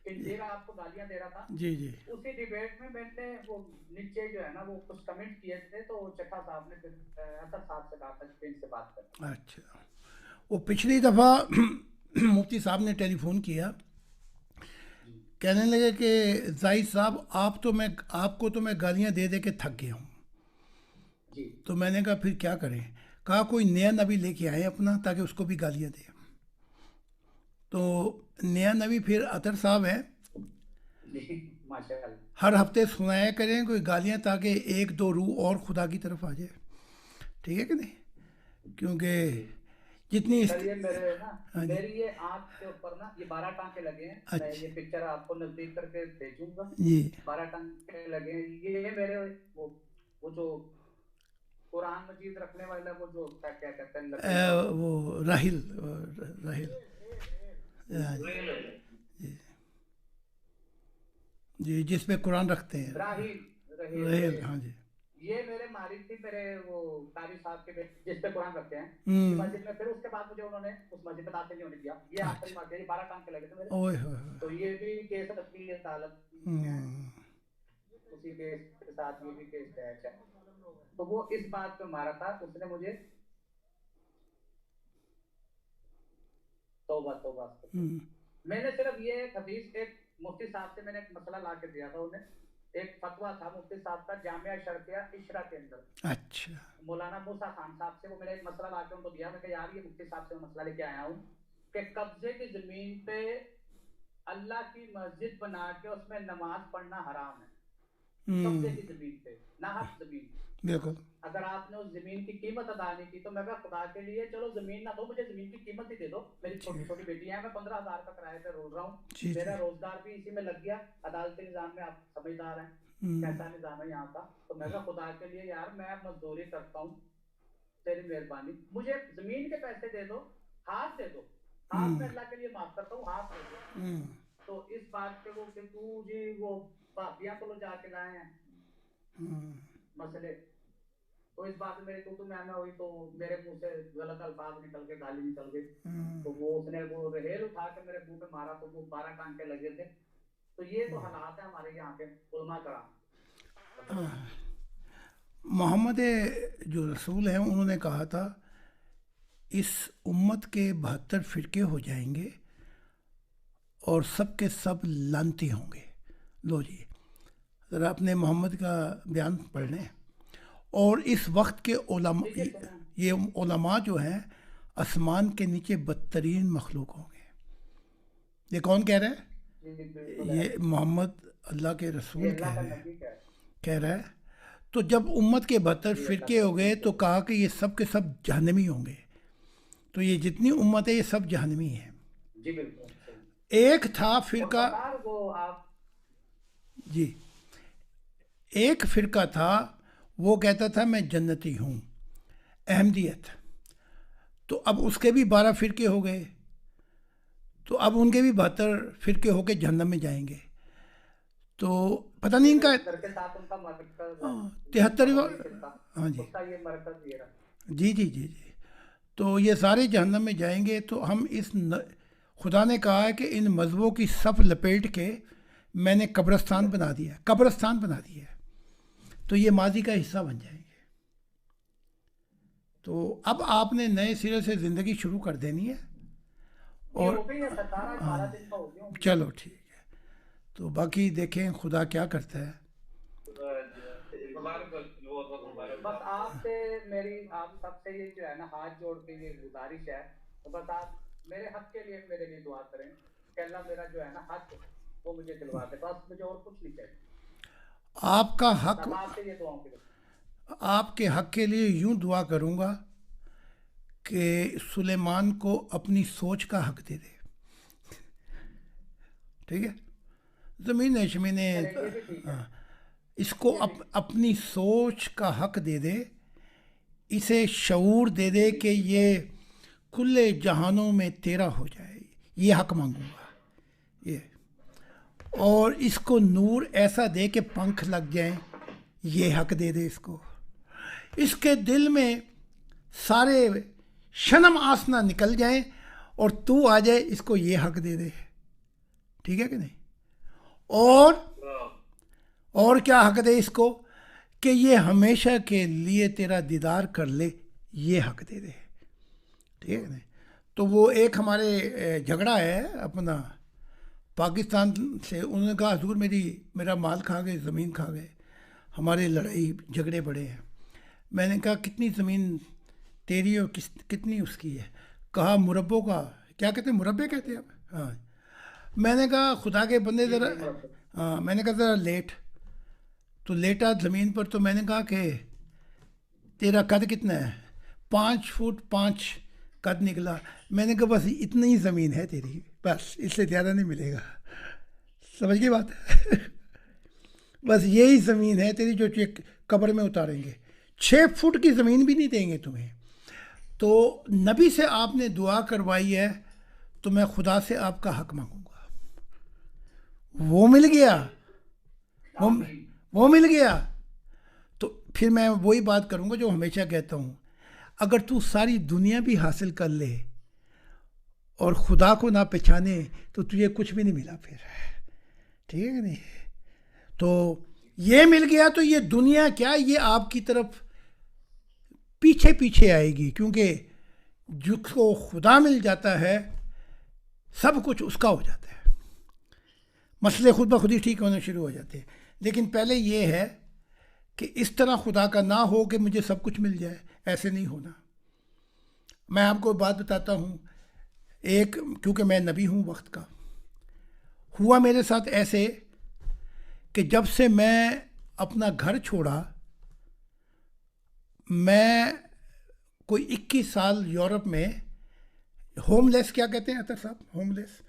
کنجیرا آپ کو گالیاں دے رہا تھا, جی جی, اسی ڈیبیٹ میں نے وہ نیچے جو ہے نا وہ کچھ کمنٹ کیے تھے تو چٹھا صاحب نے پھر اثر صاحب سے کہا تھا کہ ان سے بات کریں. اچھا. وہ پچھلی دفعہ مفتی صاحب نے ٹیلی فون کیا, کہنے لگے کہ زاہد صاحب آپ کو تو میں گالیاں دے دے کے تھک گیا ہوں. جی. تو میں نے کہا پھر کیا کریں. کہا کوئی نیا نبی لے کے آئے اپنا تاکہ اس کو بھی گالیاں دیں. تو نیا نبی پھر عطر صاحب ہے, ہر ہفتے سنایا کریں کوئی گالیاں تاکہ ایک دو روح اور خدا کی طرف آ جائے. ٹھیک ہے کہ نہیں؟ کیونکہ جتنی میری یہ آنکھ کے اوپر نا یہ 12 ٹانکے لگے ہیں. میں یہ پکچر آپ کو نزدیک کر کے بھیجوں گا. 12 ٹانکے لگے ہیں. یہ میرے وہ جو قرآن مجید رکھنے والا وہ جو کیا کہتے ہیں وہ راہل جی جس پہ قرآن رکھتے ہیں راہل. ہاں جی. یہ میرے مالک تھی میرے وہ قاری صاحب کے جس پہ قرآن رکھتے ہیں مسجد میں. پھر اس کے بعد مجھے انہوں نے اس مسجد میں داخل نہیں ہونے دیا. یہ آخری بات ہے. یہ 12 ٹانکے لگے تھے میرے. تو یہ بھی کیس رکھی ہے عدالت اسی کیس کے ساتھ یہ بھی کیس ہے. تو وہ اس بات پہ مارا تھا. اس نے مجھے توبہ میں نے صرف یہ ایک حدیث ایک مفتی صاحب سے میں نے ایک مسئلہ لا کے دیا تھا. انہیں ایک فتویٰ تھا مفتی صاحب کا جامعہ شرقیہ عشرہ کے اندر. اچھا. مولانا موسیٰ خان صاحب سے وہ میرا ایک مسئلہ لا کے ان کو دیا. میں کہ یار یہ مفتی صاحب سے میں مسئلہ لے کے آیا ہوں کہ قبضے کی زمین پہ اللہ کی مسجد بنا کے اس میں نماز پڑھنا حرام ہے. قبضے کی زمین پہ ناحق زمین. بالکل. اگر آپ نے اس زمین کی قیمت ادا نہیں کی تو میں خدا کے لیے چلو زمین نہ دو, مجھے زمین کی قیمت ہی دے دو. میری چھوٹی چھوٹی بیٹی ہے, میں 15,000 کا کرایہ پہ رول رہا ہوں. میرا روزگار بھی اسی میں لگ گیا. عدالتی نظام میں آپ سمجھدار ہیں. کیسا نظام ہے یہاں کا. تو میں کہا خدا کے لیے یار میں مزدوری کرتا ہوں, تیری مہربانی, مجھے زمین کے پیسے دے دو, ہاتھ دے دو, ہاتھ میں اللہ کے لیے معاف کرتا ہوں, ہاتھ دے دو. تو اس بات پہ وہ کہ تو جی وہ بھابیاں کو جا کے لائے ہیں مسئلے, تو اس بات میں میری تو میں ہوئی تو میرے منہ سے غلط الفاظ نکل کے, گالی نکل گئی. تو وہ اس نے وہ ریل اٹھا کے میرے منہ پہ مارا, تو وہ 12 ٹانکے لگے تھے. تو یہ تو حالات ہیں ہمارے یہاں کے علماء کرام. محمد جو رسول ہیں انہوں نے کہا تھا اس امت کے 72 فرقے ہو جائیں گے اور سب کے سب لانتی ہوں گے. لو جی ذرا اپنے محمد کا بیان پڑھ لیں. اور اس وقت کے علماء, یہ علماء جو ہیں آسمان کے نیچے بدترین مخلوق ہوں گے. یہ کون کہہ رہا ہے؟ یہ محمد اللہ کے رسول کہہ رہا ہے. تو جب امت کے 72 فرقے ہو گئے تو کہا کہ یہ سب کے سب جہنمی ہوں گے. تو یہ جتنی امت ہے یہ سب جہنمی ہیں. ایک تھا فرقہ, جی ایک فرقہ تھا وہ کہتا تھا میں جنتی ہوں, احمدیت. تو اب اس کے بھی 12 فرقے ہو گئے, تو اب ان کے بھی 72 فرقے ہو کے جہنم میں جائیں گے. تو پتہ نہیں ان کا 73. ہاں جی جی. تو یہ سارے جہنم میں جائیں گے. تو ہم اس خدا نے کہا ہے کہ ان مذہبوں کی صف لپیٹ کے میں نے قبرستان بنا دیا ہے. تو یہ ماضی کا حصہ بن جائیں گے. تو اب آپ نے نئے سرے سے زندگی شروع کر دینی ہے. اور چلو ٹھیک ہے, تو باقی دیکھیں خدا کیا کرتا ہے. بس آپ سے میری, آپ سب سے یہ جو ہے نا ہاتھ جوڑ کے یہ گزارش ہے, تو بس آپ میرے حق کے لیے میرے لیے دعا کریں کہ اللہ میرا جو ہے نا حق وہ مجھے دلوا دے. بس مجھے اور کچھ نہیں چاہیے. آپ کا حق, آپ کے حق کے لیے یوں دعا کروں گا کہ سلیمان کو اپنی سوچ کا حق دے دے. ٹھیک ہے, زمین شمین اس کو اپنی سوچ کا حق دے دے, اسے شعور دے دے کہ یہ کھلے جہانوں میں تیرا ہو جائے. یہ حق مانگوں گا یہ. اور اس کو نور ایسا دے کہ پنکھ لگ جائیں. یہ حق دے دے اس کو. اس کے دل میں سارے شنم آسنا نکل جائیں اور تو آ جائے. اس کو یہ حق دے دے. ٹھیک ہے کہ نہیں؟ اور کیا حق دے اس کو کہ یہ ہمیشہ کے لیے تیرا دیدار کر لے. یہ حق دے دے. ٹھیک ہے نہیں؟ تو وہ ایک ہمارے جھگڑا ہے اپنا پاکستان سے. انہوں نے کہا حضور میرا مال کھا گئے, زمین کھا گئے, ہمارے لڑائی جھگڑے بڑے ہیں. میں نے کہا کتنی زمین تیری اور کتنی اس کی ہے؟ کہا مربوں کا, کیا کہتے ہیں, مربے کہتے ہیں. ہاں. میں نے کہا خدا کے بندے ذرا, ہاں میں نے کہا ذرا لیٹ. تو لیٹا زمین پر. تو میں نے کہا کہ تیرا قد کتنا ہے؟ 5 فٹ 5 قد نکلا. میں نے کہا بس اتنی ہی زمین ہے تیری, بس اس سے زیادہ نہیں ملے گا. سمجھ گئی بات؟ بس یہی زمین ہے تیری جو قبر میں اتاریں گے. 6 فٹ کی زمین بھی نہیں دیں گے تمہیں. تو نبی سے آپ نے دعا کروائی ہے تو میں خدا سے آپ کا حق مانگوں گا. وہ مل گیا, وہ مل گیا. تو پھر میں وہی بات کروں گا جو ہمیشہ کہتا ہوں, اگر تو ساری دنیا بھی حاصل کر لے اور خدا کو نہ پہچانے تو تجھے کچھ بھی نہیں ملا پھر. ٹھیک ہے نہیں؟ تو یہ مل گیا تو یہ دنیا کیا, یہ آپ کی طرف پیچھے پیچھے آئے گی, کیونکہ جس کو خدا مل جاتا ہے سب کچھ اس کا ہو جاتا ہے. مسئلے خود بخود ہی ٹھیک ہونے شروع ہو جاتے ہیں. لیکن پہلے یہ ہے کہ اس طرح خدا کا نہ ہو کہ مجھے سب کچھ مل جائے. ایسے نہیں ہونا. میں آپ کو بات بتاتا ہوں, ایک کیونکہ میں نبی ہوں وقت کا, ہوا میرے ساتھ ایسے کہ جب سے میں اپنا گھر چھوڑا, میں کوئی 21 سال یورپ میں ہوم لیس, کیا کہتے ہیں عطر صاحب, ہوم لیس,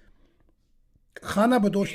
خانہ بدوش,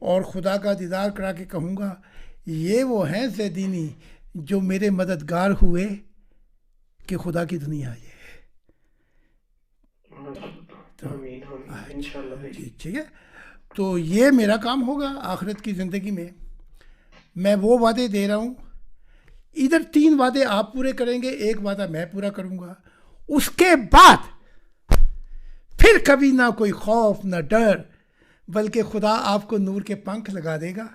اور خدا کا دیدار کرا کے کہوں گا یہ وہ ہیں زیدینی جو میرے مددگار ہوئے کہ خدا کی دنیا آئے. جی ٹھیک ہے. تو یہ میرا کام ہوگا آخرت کی زندگی میں. میں وہ وعدے دے رہا ہوں, ادھر 3 وعدے آپ پورے کریں گے, 1 وعدہ میں پورا کروں گا. اس کے بعد پھر کبھی نہ کوئی خوف نہ ڈر, بلکہ خدا آپ کو نور کے پنکھ لگا دے گا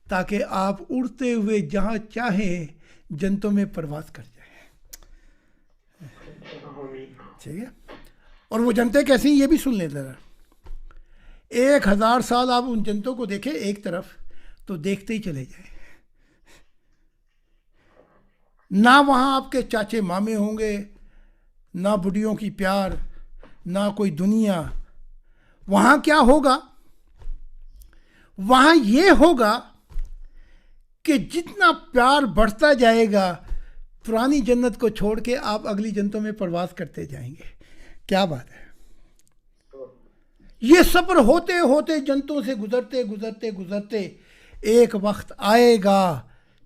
تاکہ آپ اڑتے ہوئے جہاں چاہیں جنتوں میں پرواز کر جائیں. ٹھیک ہے. اور وہ جنتیں کیسی ہیں یہ بھی سن لیں ذرا. 1000 سال آپ ان جنتوں کو دیکھیں ایک طرف تو دیکھتے ہی چلے جائیں. نہ وہاں آپ کے چاچے مامے ہوں گے, نہ بڑھیوں کی پیار, نہ کوئی دنیا. وہاں کیا ہوگا؟ وہاں یہ ہوگا کہ جتنا پیار بڑھتا جائے گا پرانی جنت کو چھوڑ کے آپ اگلی جنتوں میں پرواز کرتے جائیں گے. کیا بات ہے. یہ سفر ہوتے ہوتے جنتوں سے گزرتے گزرتے گزرتے ایک وقت آئے گا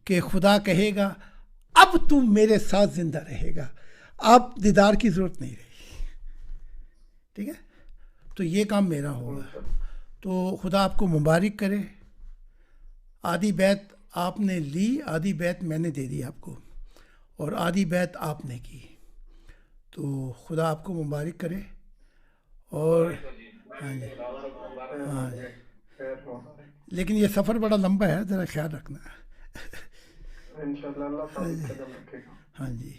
کہ خدا کہے گا اب تم میرے ساتھ زندہ رہے گا, اب دیدار کی ضرورت نہیں رہی. ٹھیک ہے. تو یہ کام میرا ہوگا. تو خدا آپ کو مبارک کرے. آدھی بیعت آپ نے لی, آدھی بیعت میں نے دے دی آپ کو, اور آدھی بیعت آپ نے کی. تو خدا آپ کو مبارک کرے. اور ہاں جی, ہاں جی. لیکن یہ سفر بڑا لمبا ہے, ذرا خیال رکھنا. ہاں جی.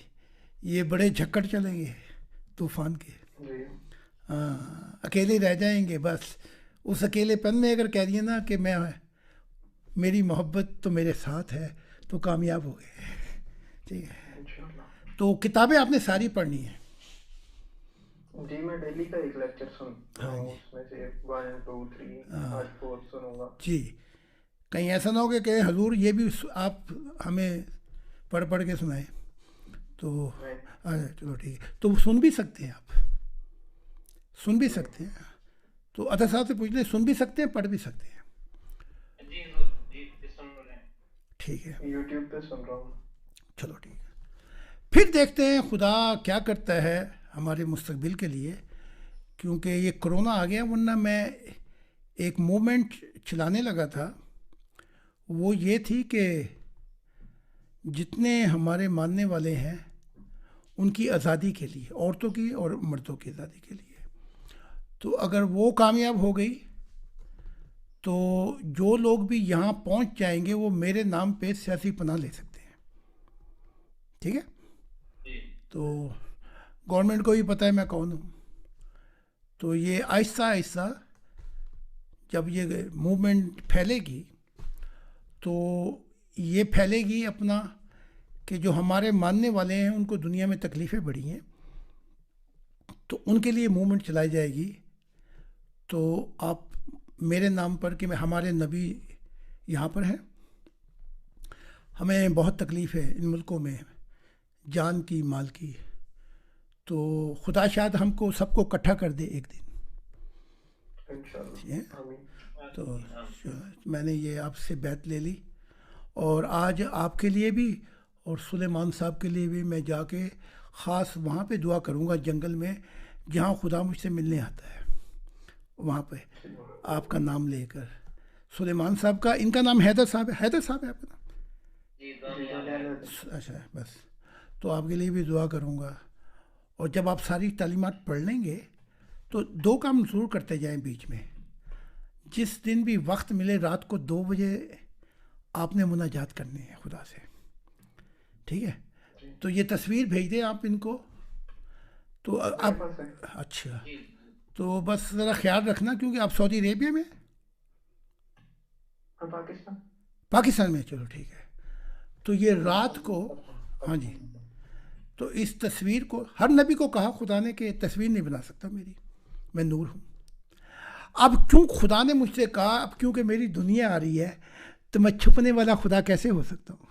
یہ بڑے جھکڑ چلیں گے طوفان کے. ہاں, اکیلے رہ جائیں گے بس. اس اکیلے پن میں اگر کہہ دیے نا کہ میں میری محبت تو میرے ساتھ ہے تو کامیاب ہو گئے. ٹھیک ہے. تو کتابیں آپ نے ساری پڑھنی ہیں. جی میں ڈیلی کا ایک لیکچر سنتا ہوں, اس میں سے 1 2 3 آج 4 سنوں گا. جی. کہیں ایسا نہ ہو کہ حضور یہ بھی آپ ہمیں پڑھ پڑھ کے سنائیں. تو چلو ٹھیک ہے. تو سن بھی سکتے ہیں, آپ سن بھی سکتے ہیں. تو عطا صاحب سے پوچھ لیں, سن بھی سکتے ہیں پڑھ بھی سکتے ہیں. ٹھیک ہے. یوٹیوب پہ سن رہا ہوں. چلو ٹھیک ہے. پھر دیکھتے ہیں خدا کیا کرتا ہے ہمارے مستقبل کے لیے, کیونکہ یہ کرونا آ گیا. ورنہ میں ایک موومنٹ چلانے لگا تھا, وہ یہ تھی کہ جتنے ہمارے ماننے والے ہیں ان کی آزادی کے لیے, عورتوں کی اور مردوں کی آزادی کے لیے. تو اگر وہ کامیاب ہو گئی تو جو لوگ بھی یہاں پہنچ جائیں گے وہ میرے نام پہ سیاسی پناہ لے سکتے ہیں. ٹھیک ہے. تو گورنمنٹ کو بھی پتہ ہے میں کون ہوں. تو یہ آہستہ آہستہ جب یہ موومنٹ پھیلے گی تو یہ پھیلے گی اپنا کہ جو ہمارے ماننے والے ہیں ان کو دنیا میں تکلیفیں بڑھی ہیں تو ان کے لیے موومنٹ چلائی جائے گی. تو آپ میرے نام پر کہ میں ہمارے نبی یہاں پر ہیں, ہمیں بہت تکلیف ہے ان ملکوں میں جان کی مال کی. تو خدا شاید ہم کو سب کو اکٹھا کر دے ایک دن. تو میں نے یہ آپ سے بیعت لے لی, اور آج آپ کے لیے بھی اور سلیمان صاحب کے لیے بھی میں جا کے خاص وہاں پہ دعا کروں گا جنگل میں جہاں خدا مجھ سے ملنے آتا ہے, وہاں پہ آپ کا نام لے کر. سلیمان صاحب کا, ان کا نام حیدر صاحب ہے. حیدر صاحب ہے آپ کا نام؟ اچھا بس. تو آپ کے لیے بھی دعا کروں گا. اور جب آپ ساری تعلیمات پڑھ لیں گے تو 2 کام ضرور کرتے جائیں بیچ میں. جس دن بھی وقت ملے رات کو 2 بجے آپ نے مناجات کرنی ہے خدا سے. ٹھیک ہے. تو یہ تصویر بھیج دیں آپ ان کو. تو آپ اچھا, تو بس ذرا خیال رکھنا کیونکہ آپ سعودی عربیہ میں, پاکستان میں. چلو ٹھیک ہے. تو یہ رات کو, ہاں جی, تو اس تصویر کو ہر نبی کو کہا خدا نے کہ تصویر نہیں بنا سکتا میری, میں نور ہوں. اب کیوں خدا نے مجھ سے کہا اب کیونکہ میری دنیا آ رہی ہے تو میں چھپنے والا خدا کیسے ہو سکتا ہوں.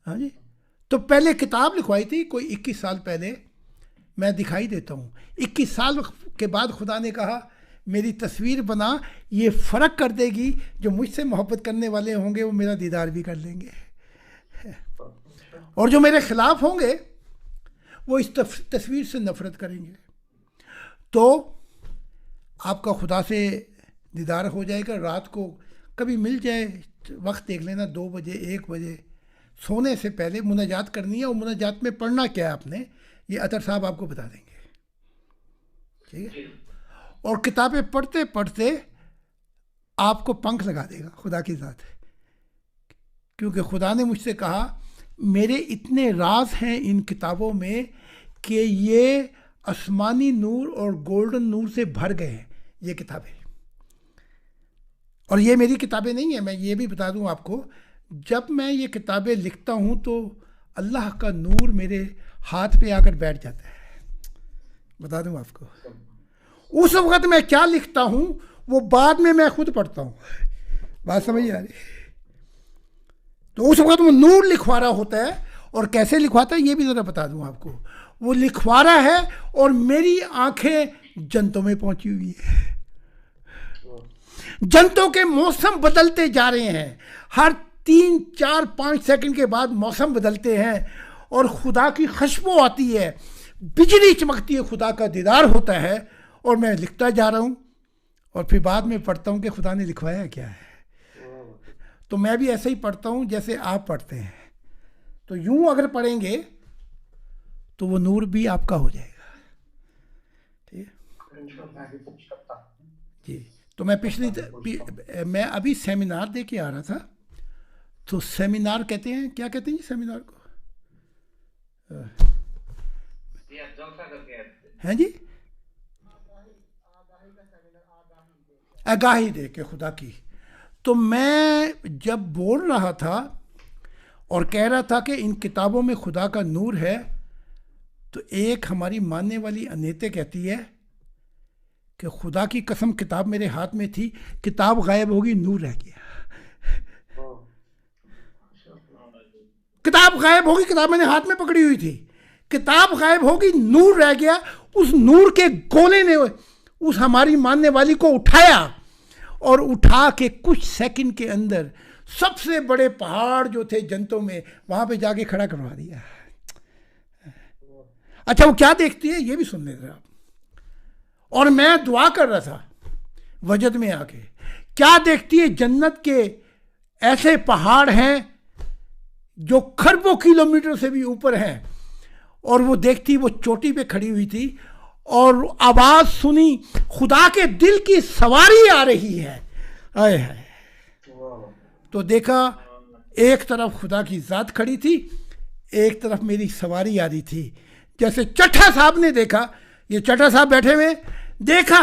ہاں جی. تو پہلے کتاب لکھوائی تھی کوئی 21 سال پہلے, میں دکھائی دیتا ہوں. 21 سال کے بعد خدا نے کہا میری تصویر بنا، یہ فرق کر دے گی، جو مجھ سے محبت کرنے والے ہوں گے وہ میرا دیدار بھی کر لیں گے، اور جو میرے خلاف ہوں گے وہ اس تصویر سے نفرت کریں گے. تو آپ کا خدا سے دیدار ہو جائے گا. رات کو کبھی مل جائے وقت دیکھ لینا، 2 بجے 1 بجے سونے سے پہلے مناجات کرنی ہے. اور مناجات میں پڑھنا کیا ہے آپ نے، یہ عطر صاحب آپ کو بتا دیں گے، ٹھیک ہے. اور کتابیں پڑھتے پڑھتے آپ کو پنکھ لگا دے گا خدا کی ذات، کیونکہ خدا نے مجھ سے کہا میرے اتنے راز ہیں ان کتابوں میں کہ یہ آسمانی نور اور گولڈن نور سے بھر گئے ہیں یہ کتابیں. اور یہ میری کتابیں نہیں ہیں، میں یہ بھی بتا دوں آپ کو، جب میں یہ کتابیں لکھتا ہوں تو اللہ کا نور میرے ہاتھ پہ آ کر بیٹھ جاتا ہے. بتا دوں آپ کو اس وقت میں کیا لکھتا ہوں وہ بعد میں خود پڑھتا ہوں. بات سمجھ آ رہی؟ تو اس وقت وہ نور لکھوا رہا ہوتا ہے. اور کیسے لکھواتا ہے یہ بھی ذرا بتا دوں آپ کو. وہ لکھوا رہا ہے اور میری آنکھیں جنتوں میں پہنچی ہوئی ہیں. جنتوں کے موسم بدلتے جا رہے ہیں، ہر 3 4 5 سیکنڈ کے بعد موسم بدلتے ہیں، اور خدا کی خوشبو آتی ہے، بجلی چمکتی ہے، خدا کا دیدار ہوتا ہے. اور میں لکھتا جا رہا ہوں اور پھر بعد میں پڑھتا ہوں کہ خدا نے لکھوایا کیا ہے. تو میں بھی ایسے ہی پڑھتا ہوں جیسے آپ پڑھتے ہیں. تو یوں اگر پڑھیں گے تو وہ نور بھی آپ کا ہو جائے گا. ٹھیک ہے جی. تو میں میں ابھی سیمینار دے کے آ رہا تھا. تو سیمینار کہتے ہیں، کیا کہتے ہیں جی سیمینار کو؟ ہیں جی آگاہی دے کے خدا کی. تو میں جب بول رہا تھا اور کہہ رہا تھا کہ ان کتابوں میں خدا کا نور ہے، تو ایک ہماری ماننے والی انیتے کہتی ہے کہ خدا کی قسم کتاب میرے ہاتھ میں تھی، کتاب غائب ہوگی، نور رہ گیا. کتاب غائب ہوگی، کتاب میں نے ہاتھ میں پکڑی ہوئی تھی، کتاب غائب ہوگی، نور رہ گیا. اس نور کے گولے نے اس ہماری ماننے والی کو اٹھایا، اور اٹھا کے کچھ سیکنڈ کے اندر سب سے بڑے پہاڑ جو تھے جنتوں میں وہاں پہ جا کے کھڑا کروا دیا. اچھا وہ کیا دیکھتی ہے یہ بھی سن لیتے آپ. اور میں دعا کر رہا تھا وجد میں آ کے، کیا دیکھتی ہے؟ جنت کے ایسے پہاڑ ہیں جو کھربوں کلومیٹر سے بھی اوپر ہیں. اور وہ دیکھتی، وہ چوٹی پہ کھڑی ہوئی تھی اور آواز سنی، خدا کے دل کی سواری آ رہی ہے. آئے ہائے. تو دیکھا ایک طرف خدا کی ذات کھڑی تھی، ایک طرف میری سواری آ رہی تھی. جیسے چٹھا صاحب نے دیکھا، یہ چٹھا صاحب بیٹھے ہوئے، دیکھا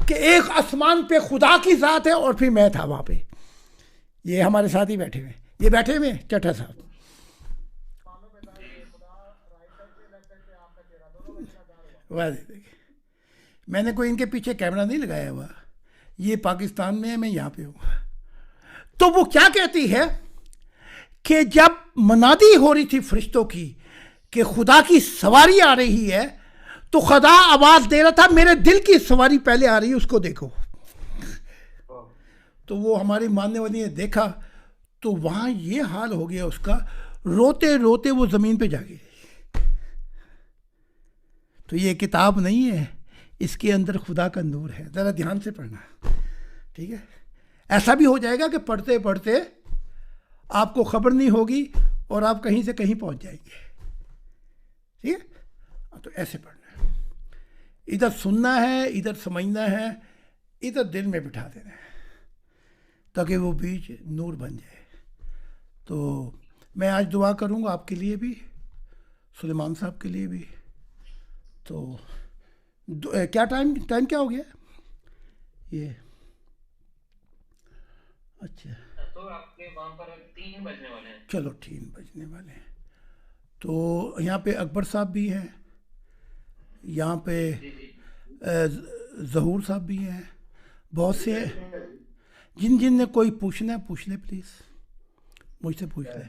کہ ایک آسمان پہ خدا کی ذات ہے اور پھر میں تھا وہاں پہ. یہ ہمارے ساتھ ہی بیٹھے ہوئے، یہ بیٹھے ہوئے چٹھا صاحب. میں نے کوئی ان کے پیچھے کیمرہ نہیں لگایا ہوا، یہ پاکستان میں ہے، میں یہاں پہ ہوں. تو وہ کیا کہتی ہے کہ جب منادی ہو رہی تھی فرشتوں کی کہ خدا کی سواری آ رہی ہے، تو خدا آواز دے رہا تھا میرے دل کی سواری پہلے آ رہی ہے، اس کو دیکھو. تو وہ ہماری ماننے والی نے دیکھا تو وہاں یہ حال ہو گیا اس کا، روتے روتے وہ زمین پہ جا گئی. تو یہ کتاب نہیں ہے، اس کے اندر خدا کا نور ہے. ذرا دھیان سے پڑھنا، ٹھیک ہے؟ ایسا بھی ہو جائے گا کہ پڑھتے پڑھتے آپ کو خبر نہیں ہوگی اور آپ کہیں سے کہیں پہنچ جائیں گے. ٹھیک ہے؟ تو ایسے پڑھنا ہے، ادھر سننا ہے، ادھر سمجھنا ہے، ادھر دل میں بٹھا دینا ہے تاکہ وہ بیچ نور بن جائے. تو میں آج دعا کروں گا آپ کے لیے بھی، سلیمان صاحب کے لیے بھی. تو کیا ٹائم کیا ہو گیا یہ؟ اچھا تو آپ کے وہاں پر 3 بجنے والے ہیں. چلو 3 بجنے والے ہیں. تو یہاں پہ اکبر صاحب بھی ہیں، یہاں پہ ظہور صاحب بھی ہیں، بہت سے. جن نے کوئی پوچھنا ہے پوچھ لے پلیز، مجھ سے پوچھ لیں.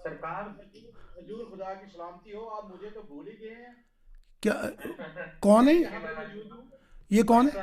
سرکار حضور خدا کی سلامتی ہو، آپ مجھے تو بھول ہی گئے ہیں. کیا کون ہے یہ؟ کون ہے؟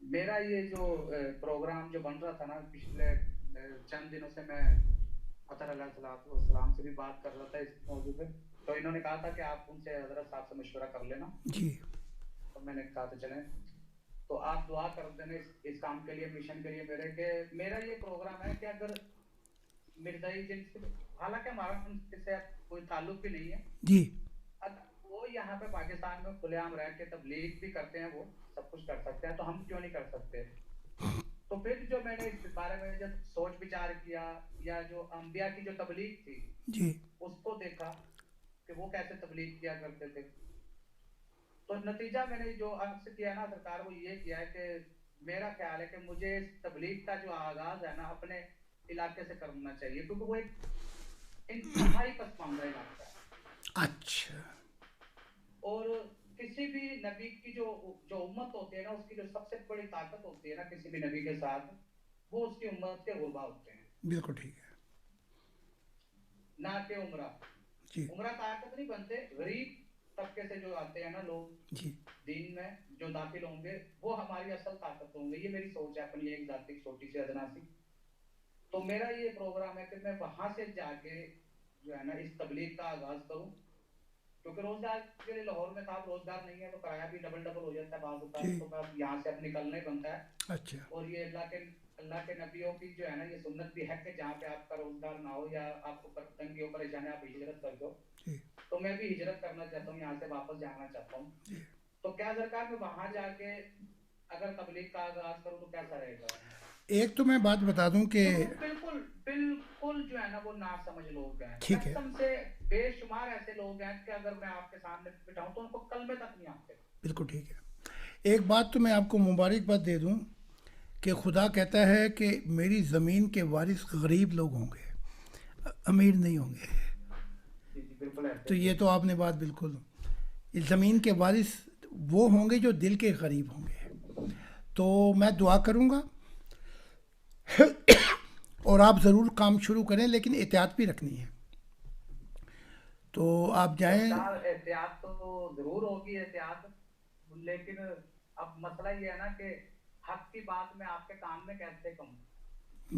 میرا یہ جو پروگرام جو بن رہا تھا نا پچھلے چند دنوں سے میں اطہر علیہ السلام سے بھی بات کر رہا تھا اس موضوع پہ، تو انہوں نے کہا تھا کہ آپ ان سے حضرت صاحب سے مشورہ کر لینا. جی تو میں نے کہا تو چلیں تو آپ دعا کر دینا اس کام کے لیے، مشن کے لیے میرے، کہ میرا یہ پروگرام ہے کہ اگر مرزائی جن سے، حالانکہ ہمارا ان سے کوئی تعلق بھی نہیں ہے جی وہ یہاں پہ پاکستان میں کھلے عام رہ کے تبلیغ بھی کرتے ہیں، وہ سب کچھ کر سکتے ہیں، تو ہم کیوں نہیں کر سکتے؟ تو پھر جو میں نے اس بارے میں جب سوچ وچار کیا، یا جو انبیاء کی جو تبلیغ تھی جی اس کو دیکھا کہ وہ کیسے تبلیغ کیا کرتے تھے، تو نتیجہ میں نے جو عرض کیا نا سرکار وہ یہ کیا ہے کہ میرا خیال ہے کہ مجھے اس تبلیغ کا جو آغاز ہے نا اپنے علاقے سے کرنا چاہیے، کیونکہ وہ ایک انتہائی پسماندہ علاقہ ہے. اچھا. اور کسی بھی نبی کی جو امت ہوتی ہے نا، اس کی جو سب سے بڑی طاقت ہوتی ہے نا کسی بھی نبی کے ساتھ، وہ اس کی امت کے غربا ہوتے ہیں. بالکل ٹھیک ہے. نہ کہ عمرہ. جی عمرہ طاقت نہیں بنتے، غریب طبقے سے جو آتے ہیں نا لوگ جی دین میں جو داخل ہوں گے وہ ہماری اصل طاقت ہوں گے. یہ میری سوچ ہے اپنی ایک ذاتی چھوٹی سی ادنا سی. تو میرا یہ پروگرام ہے کہ میں وہاں سے جا کے جو ہے نا اس تبلیغ کا آغاز کروں، کیونکہ روزگار کے لیے لاہور میں صاحب روزگار نہیں ہے، تو کرایہ بھی ڈبل ہو جاتا ہے بعض اوقات، تو یہاں سے اب نکلنا ہی بنتا ہے. اچھا. اور یہ اللہ کے نبیوں کی جو ہے نا یہ سنت بھی ہے کہ جہاں پہ آپ کا روزگار نہ ہو یا آپ کو تنگی ہو پریشانی، آپ ہجرت کر دو. تو میں بھی ہجرت کرنا چاہتا ہوں، یہاں سے واپس جانا چاہتا ہوں. تو کیا سرکار میں وہاں جا کے اگر تبلیغ کا آغاز کروں تو کیسا رہے گا؟ ایک تو میں بات بتا دوں کہ بالکل بالکل جو ہے نا وہ نا سمجھ لوگ ہیں، ٹھیک ہے، قسم سے بے شمار ایسے لوگ ہیں کہ اگر میں آپ کے سامنے بٹھاؤں تو ان کو کلمے تک نہیں آتے. بالکل ٹھیک ہے. ایک بات تو میں آپ کو مبارکباد دے دوں کہ خدا کہتا ہے کہ میری زمین کے وارث غریب لوگ ہوں گے، امیر نہیں ہوں گے. تو یہ تو آپ نے بات بالکل، اس زمین کے وارث وہ ہوں گے جو دل کے غریب ہوں گے. تو میں دعا کروں گا اور آپ ضرور کام شروع کریں، لیکن احتیاط بھی رکھنی ہے. تو آپ جائیں. احتیاط تو ضرور ہوگی احتیاط، لیکن اب مسئلہ یہ ہے نا کہ حق کی بات میں آپ کے کام میں کیسے کہوں؟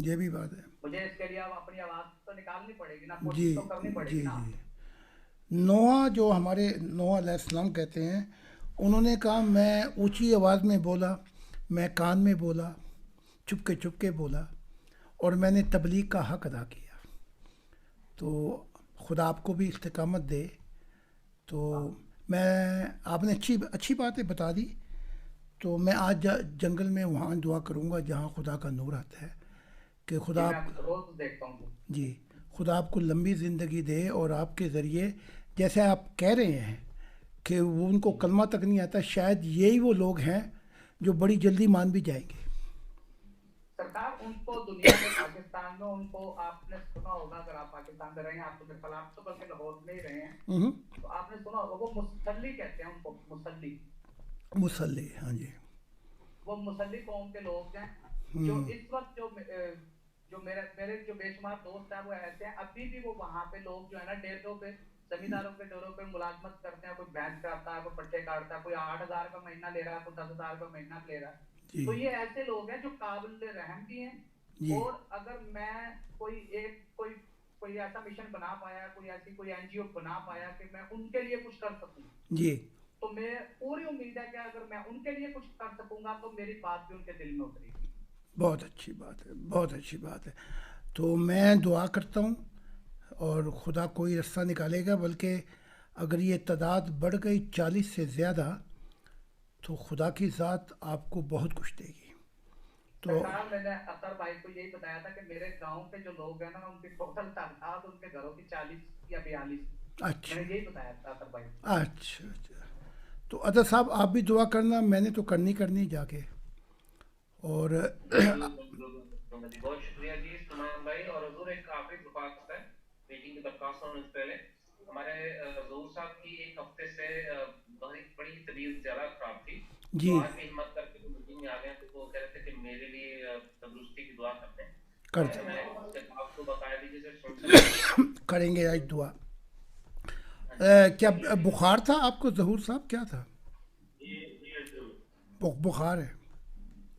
یہ بھی بات ہے. مجھے اس کے لیے اب اپنی آواز تو نکالنی پڑے گی نا، جی کوشش تو کرنی پڑے گی نا. نوح جو ہمارے نوح علیہ السلام کہتے ہیں، انہوں نے کہا میں اونچی آواز میں بولا، میں کان میں بولا، چپ کے بولا، اور میں نے تبلیغ کا حق ادا کیا. تو خدا آپ کو بھی استقامت دے. تو میں آپ نے اچھی باتیں بتا دی. تو میں آج جنگل میں وہاں دعا کروں گا جہاں خدا کا نور آتا ہے کہ خدا روز دیکھتا ہوں. جی خدا آپ کو لمبی زندگی دے، اور آپ کے ذریعے جیسے آپ کہہ رہے ہیں کہ وہ ان کو کلمہ تک نہیں آتا، شاید یہی وہ لوگ ہیں جو بڑی جلدی مان بھی جائیں گے. سرکار ان کو دنیا میں پاکستان میں ان کو آپ نے سنا ہوگا، اگر آپ پاکستان میں رہے ہیں، آپ تو میرے خلاف تو بلکہ لاہور میں ہی رہے ہیں، تو آپ نے سنا ہوگا وہ مسلی کہتے ہیں ان کو، مسلی. ہاں جی. وہ مسلی قوم کے لوگ ہیں جو اس وقت جو میرے جو بے شمار دوست ہیں وہ ایسے ہیں، ابھی بھی وہ وہاں پہ لوگ جو ہے نا ڈیروں پہ، زمینداروں کے ڈیروں پہ ملازمت کرتے ہیں. کوئی بھینس کاٹتا ہے، کوئی پٹھے کاٹتا ہے، کوئی 8,000 کا مہینہ لے رہا ہے، کوئی 10,000 کا مہینہ لے رہا ہے. تو یہ ایسے لوگ ہیں جو قابل رحم بھی ہیں. اور اگر میں کوئی ایسا مشن بنا پایا، کوئی این جی او بنا پایا کہ میں ان کے لیے کچھ کر سکوں، تو میں پوری امید ہے کہ اگر میں ان کے لیے کچھ کر سکوں گا تو میری بات بھی ان کے دل میں اترے گی. بہت اچھی بات ہے، بہت اچھی بات ہے. تو میں دعا کرتا ہوں اور خدا کوئی رستہ نکالے گا، بلکہ اگر یہ تعداد بڑھ گئی 40 سے زیادہ تو خدا کی ذات آپ کو بہت کچھ دے گی. تو میں نے اطہر بھائی کو یہی بتایا تھا کہ میرے گاؤں کے جو لوگ ہیں نا ان کی ٹوٹل تعداد ان کے گھروں کی 40 یا 42. اچھا، میں نے یہی بتایا تھا اطہر بھائی. اچھا. تو اطہر صاحب آپ بھی دعا کرنا، میں نے تو کرنی جا کے. اور بہت شکریہ جی سلمان بھائی. اور حضور ایک آخری درخواست ہے میٹنگ کی درخواست ہونے سے پہلے. ہمارے حضور صاحب کی ایک ہفتے سے بڑی طبیعت زیادہ خراب تھی، جی آج بھی ہمت کر کے میٹنگ میں آ گئے، تو وہ کہہ رہے تھے کہ میرے لیے تندرستی کی دعا کرتے ہیں. آپ کو باقاعدگی سے کریں گے آج دعا. کیا بخار تھا آپ کو ظہور صاحب؟ کیا تھا؟ بخار ہے.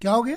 کیا ہو گیا؟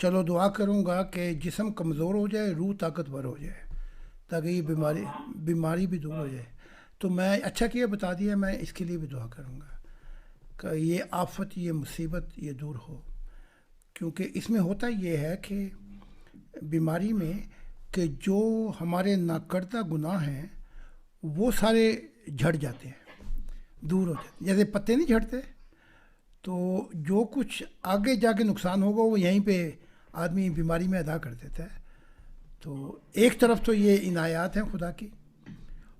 چلو دعا کروں گا کہ جسم کمزور ہو جائے، روح طاقتور ہو جائے، تاکہ یہ بیماری بھی دور ہو جائے. تو میں اچھا کیا بتا دیا، میں اس کے لیے بھی دعا کروں گا کہ یہ آفت، یہ مصیبت یہ دور ہو. کیونکہ اس میں ہوتا یہ ہے کہ بیماری میں کہ جو ہمارے ناکردہ گناہ ہیں وہ سارے جھڑ جاتے ہیں، دور ہو جاتے ہیں. جیسے پتے نہیں جھڑتے، تو جو کچھ آگے جا کے نقصان ہوگا وہ یہیں پہ آدمی بیماری میں ادا کر دیتا ہے. تو ایک طرف تو یہ عنایات ہیں خدا کی،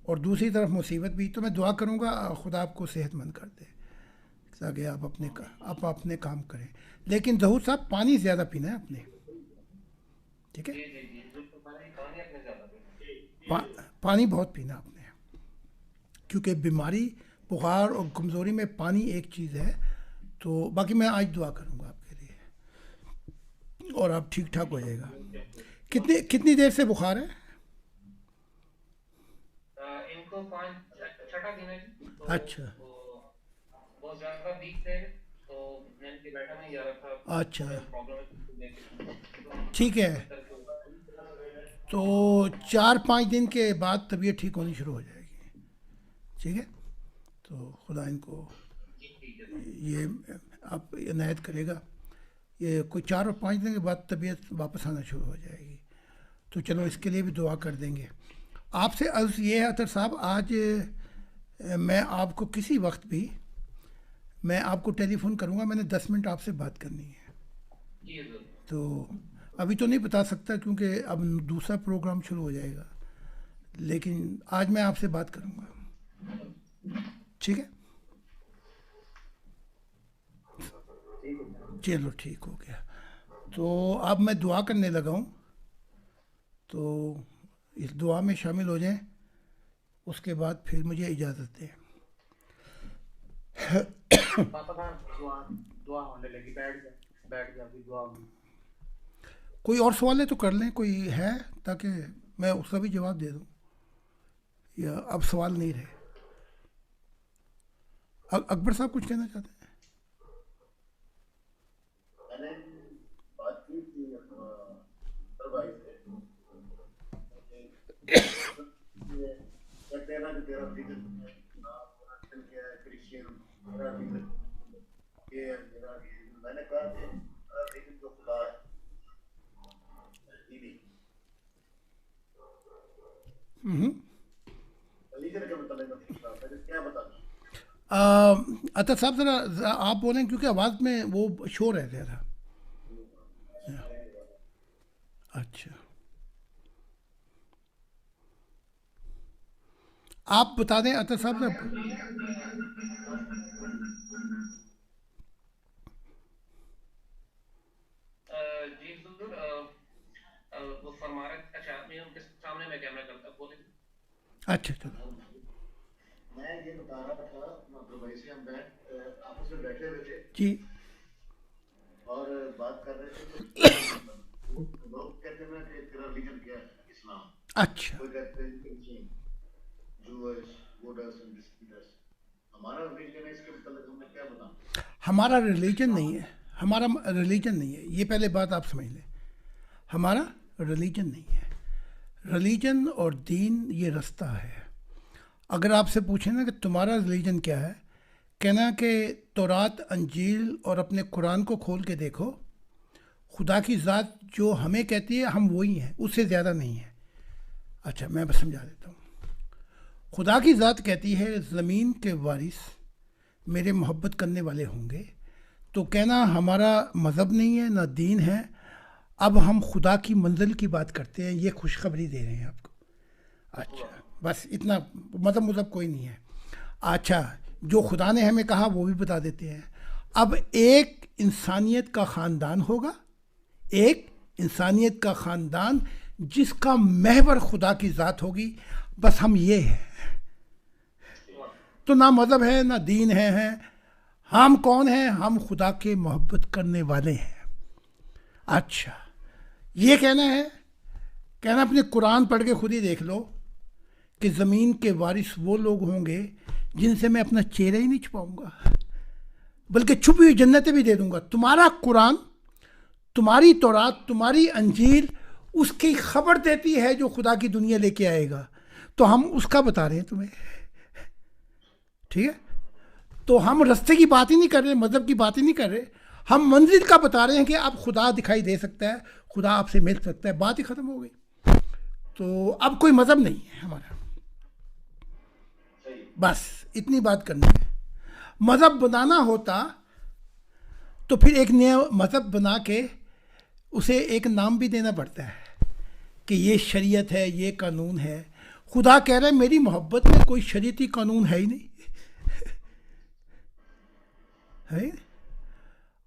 اور دوسری طرف مصیبت بھی. تو میں دعا کروں گا خدا آپ کو صحت مند کر دے تاکہ آپ اپنے کام کریں. لیکن ظہور صاحب پانی زیادہ پینا ہے اپنے، ٹھیک ہے؟ جی جی جی بالکل، پانی اپنے زیادہ پینا. پانی بہت پینا آپ نے، کیونکہ بیماری، بخار اور کمزوری میں پانی ایک چیز ہے. تو باقی میں آج دعا کروں گا آپ کے لیے اور آپ ٹھیک ٹھاک ہو جائے گا. کتنی دیر سے بخار ہے؟ ان کو 6 دن ہے. اچھا بہت زیادہ ویک تھے، تو میں ان کے بیٹھا نہیں جا رہا تھا. اچھا پرابلم ٹھیک ہے. تو 4-5 دن کے بعد طبیعت ٹھیک ہونی شروع ہو جائے گی، ٹھیک ہے؟ تو خدا ان کو یہ آپ عنایت کرے گا. یہ کوئی 4 اور 5 دن کے بعد طبیعت واپس آنا شروع ہو جائے گی. تو چلو اس کے لیے بھی دعا کر دیں گے. آپ سے عرض یہ ہے اطہر صاحب، آج میں آپ کو کسی وقت بھی میں آپ کو ٹیلی فون کروں گا. میں نے 10 منٹ آپ سے بات کرنی ہے. تو ابھی تو نہیں بتا سکتا کیونکہ اب دوسرا پروگرام شروع ہو جائے گا، لیکن آج میں آپ سے بات کروں گا، ٹھیک ہے؟ چلو ٹھیک ہو گیا. تو اب میں دعا کرنے لگا ہوں، تو اس دعا میں شامل ہو جائیں. اس کے بعد پھر مجھے اجازت دیں. پاپا دعا ہونے لگی، بیٹھ جا بھی دعا ہونے. کوئی اور سوال ہے تو کر لیں، کوئی ہے تاکہ میں اس کا بھی جواب دے دوں، یا اب سوال نہیں رہے. اکبر صاحب کچھ کہنا چاہتے ہیں؟ میں نے بات کی تھی بھائی سے، کہتے ہیں نا کہ تیرا ریلیجن کیا ہے، کرسچین میرا ریلیجن یہ ہے، میرا ریلیجن. میں نے کہا کہ میرا ریلیجن جو خدا ہے، ریلیجن کے متعلق میں کیا بتانا. اطہر صاحب ذرا آپ بولیں کیونکہ آواز میں وہ شور ہے زیادہ. اچھا آپ بتا دیں اطہر صاحب ذرا. جی ضرور. وہ فرما رہے تھے، اچھا میں ان کے سامنے میں کیمرہ کرتا بولے. اچھا چلو. میں یہ بتا رہا تھا عبد بھائی سے، ہم آپس میں بیٹھے ہوئے تھے جی اور بات کر رہے تھے. لوگ کہتے ہیں کہ تیرا ریلیجن کیا ہے، اسلام. اچھا کوئی کہتے ہیں کرسچین، جوئش، بودھس اینڈ ڈسپیٹرس. ہمارا ریلیجن ہے، اس کے متعلق ہم نے کیا بتانا. ہمارا ریلیجن نہیں ہے، ہمارا ریلیجن نہیں ہے. یہ پہلے بات آپ سمجھ لیں، ہمارا ریلیجن نہیں ہے. ریلیجن اور دین یہ رستہ ہے. اگر آپ سے پوچھیں نا کہ تمہارا ریلیجن کیا ہے، کہنا کہ تورات، انجیل اور اپنے قرآن کو کھول کے دیکھو، خدا کی ذات جو ہمیں کہتی ہے ہم وہی ہیں، اس سے زیادہ نہیں ہے. اچھا میں بس سمجھا دیتا ہوں. خدا کی ذات کہتی ہے زمین کے وارث میرے محبت کرنے والے ہوں گے. تو کہنا ہمارا مذہب نہیں ہے نہ دین ہے. اب ہم خدا کی منزل کی بات کرتے ہیں، یہ خوشخبری دے رہے ہیں آپ کو. اچھا بس اتنا، مذہب کوئی نہیں ہے. اچھا جو خدا نے ہمیں کہا وہ بھی بتا دیتے ہیں. اب ایک انسانیت کا خاندان ہوگا، ایک انسانیت کا خاندان جس کا محور خدا کی ذات ہوگی. بس ہم یہ ہیں. تو نہ مذہب ہے نہ دین ہے. ہم کون ہیں؟ ہم خدا کے محبت کرنے والے ہیں. اچھا یہ کہنا اپنے قرآن پڑھ کے خود ہی دیکھ لو کہ زمین کے وارث وہ لوگ ہوں گے جن سے میں اپنا چہرہ ہی نہیں چھپاؤں گا، بلکہ چھپی ہوئی جنتیں بھی دے دوں گا. تمہارا قرآن، تمہاری تورات، تمہاری انجیل اس کی خبر دیتی ہے جو خدا کی دنیا لے کے آئے گا، تو ہم اس کا بتا رہے ہیں تمہیں. ٹھیک ہے، تو ہم رستے کی بات ہی نہیں کر رہے، مذہب کی بات ہی نہیں کر رہے، ہم منزل کا بتا رہے ہیں کہ اب خدا دکھائی دے سکتا ہے، خدا آپ سے مل سکتا ہے. بات ہی ختم ہو گئی. تو اب کوئی مذہب نہیں ہے ہمارا، بس اتنی بات کرنی ہے. مذہب بنانا ہوتا تو پھر ایک نیا مذہب بنا کے اسے ایک نام بھی دینا پڑتا ہے کہ یہ شریعت ہے، یہ قانون ہے. خدا کہہ رہا ہے میری محبت میں کوئی شریعتی قانون ہے ہی نہیں. ہے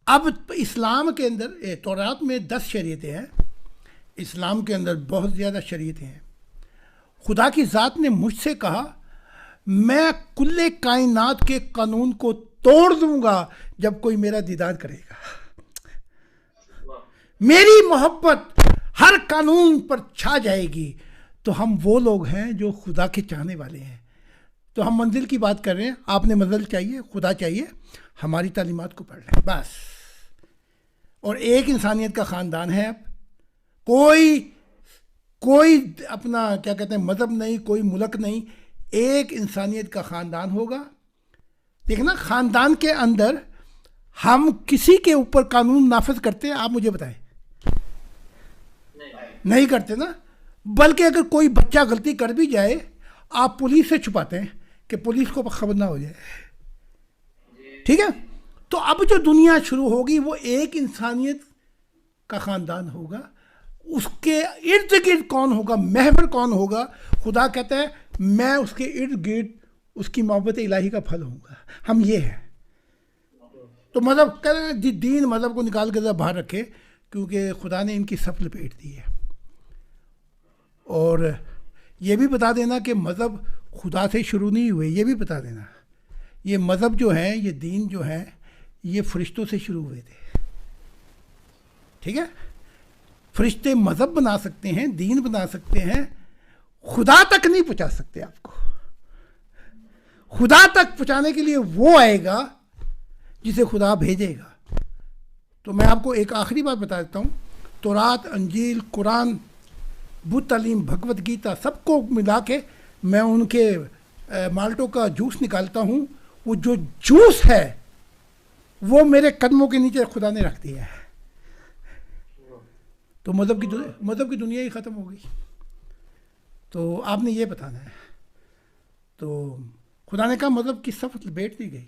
اب اسلام کے اندر تورات میں 10 شریعتیں ہیں، اسلام کے اندر بہت زیادہ شریعتیں ہیں. خدا کی ذات نے مجھ سے کہا میں کل کائنات کے قانون کو توڑ دوں گا جب کوئی میرا دیدار کرے گا. میری محبت ہر قانون پر چھا جائے گی. تو ہم وہ لوگ ہیں جو خدا کے چاہنے والے ہیں. تو ہم منزل کی بات کر رہے ہیں. آپ نے منزل چاہیے، خدا چاہیے، ہماری تعلیمات کو پڑھ لیں بس. اور ایک انسانیت کا خاندان ہے. اب کوئی اپنا کیا کہتے ہیں مذہب نہیں، کوئی ملک نہیں، ایک انسانیت کا خاندان ہوگا. دیکھنا خاندان کے اندر ہم کسی کے اوپر قانون نافذ کرتے ہیں؟ آپ مجھے بتائیں. نہیں کرتے نا. بلکہ اگر کوئی بچہ غلطی کر بھی جائے آپ پولیس سے چھپاتے ہیں کہ پولیس کو خبر نہ ہو جائے. ٹھیک ہے، تو اب جو دنیا شروع ہوگی وہ ایک انسانیت کا خاندان ہوگا. اس کے ارد گرد کون ہوگا، محور کون ہوگا؟ خدا کہتا ہے میں اس کے ارد گرد اس کی محبت الہی کا پھل ہوں گا. ہم یہ ہیں. تو مذہب کہہ دین مذہب کو نکال کے ذرا باہر رکھے، کیونکہ خدا نے ان کی صف لپیٹ دی ہے. اور یہ بھی بتا دینا کہ مذہب خدا سے شروع نہیں ہوئے. یہ بھی بتا دینا یہ مذہب جو ہیں، یہ دین جو ہیں، یہ فرشتوں سے شروع ہوئے تھے. ٹھیک ہے، فرشتے مذہب بنا سکتے ہیں، دین بنا سکتے ہیں، خدا تک نہیں پہنچا سکتے. آپ کو خدا تک پہنچانے کے لیے وہ آئے گا جسے خدا بھیجے گا. تو میں آپ کو ایک آخری بات بتا دیتا ہوں. تورات، انجیل، قرآن، بدھ تعلیم، بھگوت گیتا، سب کو ملا کے میں ان کے مالٹوں کا جوس نکالتا ہوں. وہ جو جوس ہے وہ میرے قدموں کے نیچے خدا نے رکھ دیا ہے. تو مذہب کی دنیا ہی ختم ہو گئی. تو آپ نے یہ بتانا ہے. تو خدا نے کہا مذہب کی صف لپیٹ دی گئی.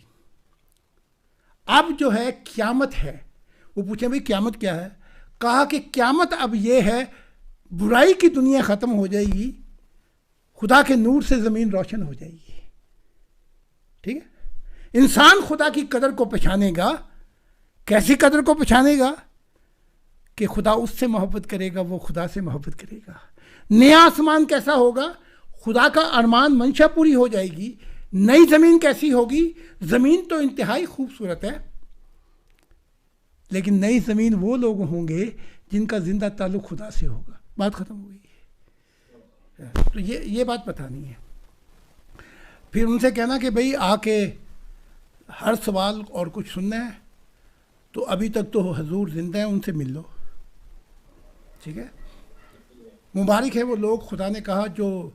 اب جو ہے قیامت ہے. وہ پوچھیں بھئی قیامت کیا ہے؟ کہا کہ قیامت اب یہ ہے برائی کی دنیا ختم ہو جائے گی، خدا کے نور سے زمین روشن ہو جائے گی. ٹھیک ہے، انسان خدا کی قدر کو پہچانے گا. کیسی قدر کو پہچانے گا؟ کہ خدا اس سے محبت کرے گا، وہ خدا سے محبت کرے گا. نیا آسمان کیسا ہوگا؟ خدا کا ارمان منشا پوری ہو جائے گی. نئی زمین کیسی ہوگی؟ زمین تو انتہائی خوبصورت ہے، لیکن نئی زمین وہ لوگ ہوں گے جن کا زندہ تعلق خدا سے ہوگا. بات ختم ہو گئی. تو یہ بات بتانی ہے. پھر ان سے کہنا کہ بھئی آ کے ہر سوال اور کچھ سننا ہے تو ابھی تک تو حضور زندہ ہیں، ان سے مل لو. ٹھیک ہے، مبارک ہے وہ لوگ، خدا نے کہا، جو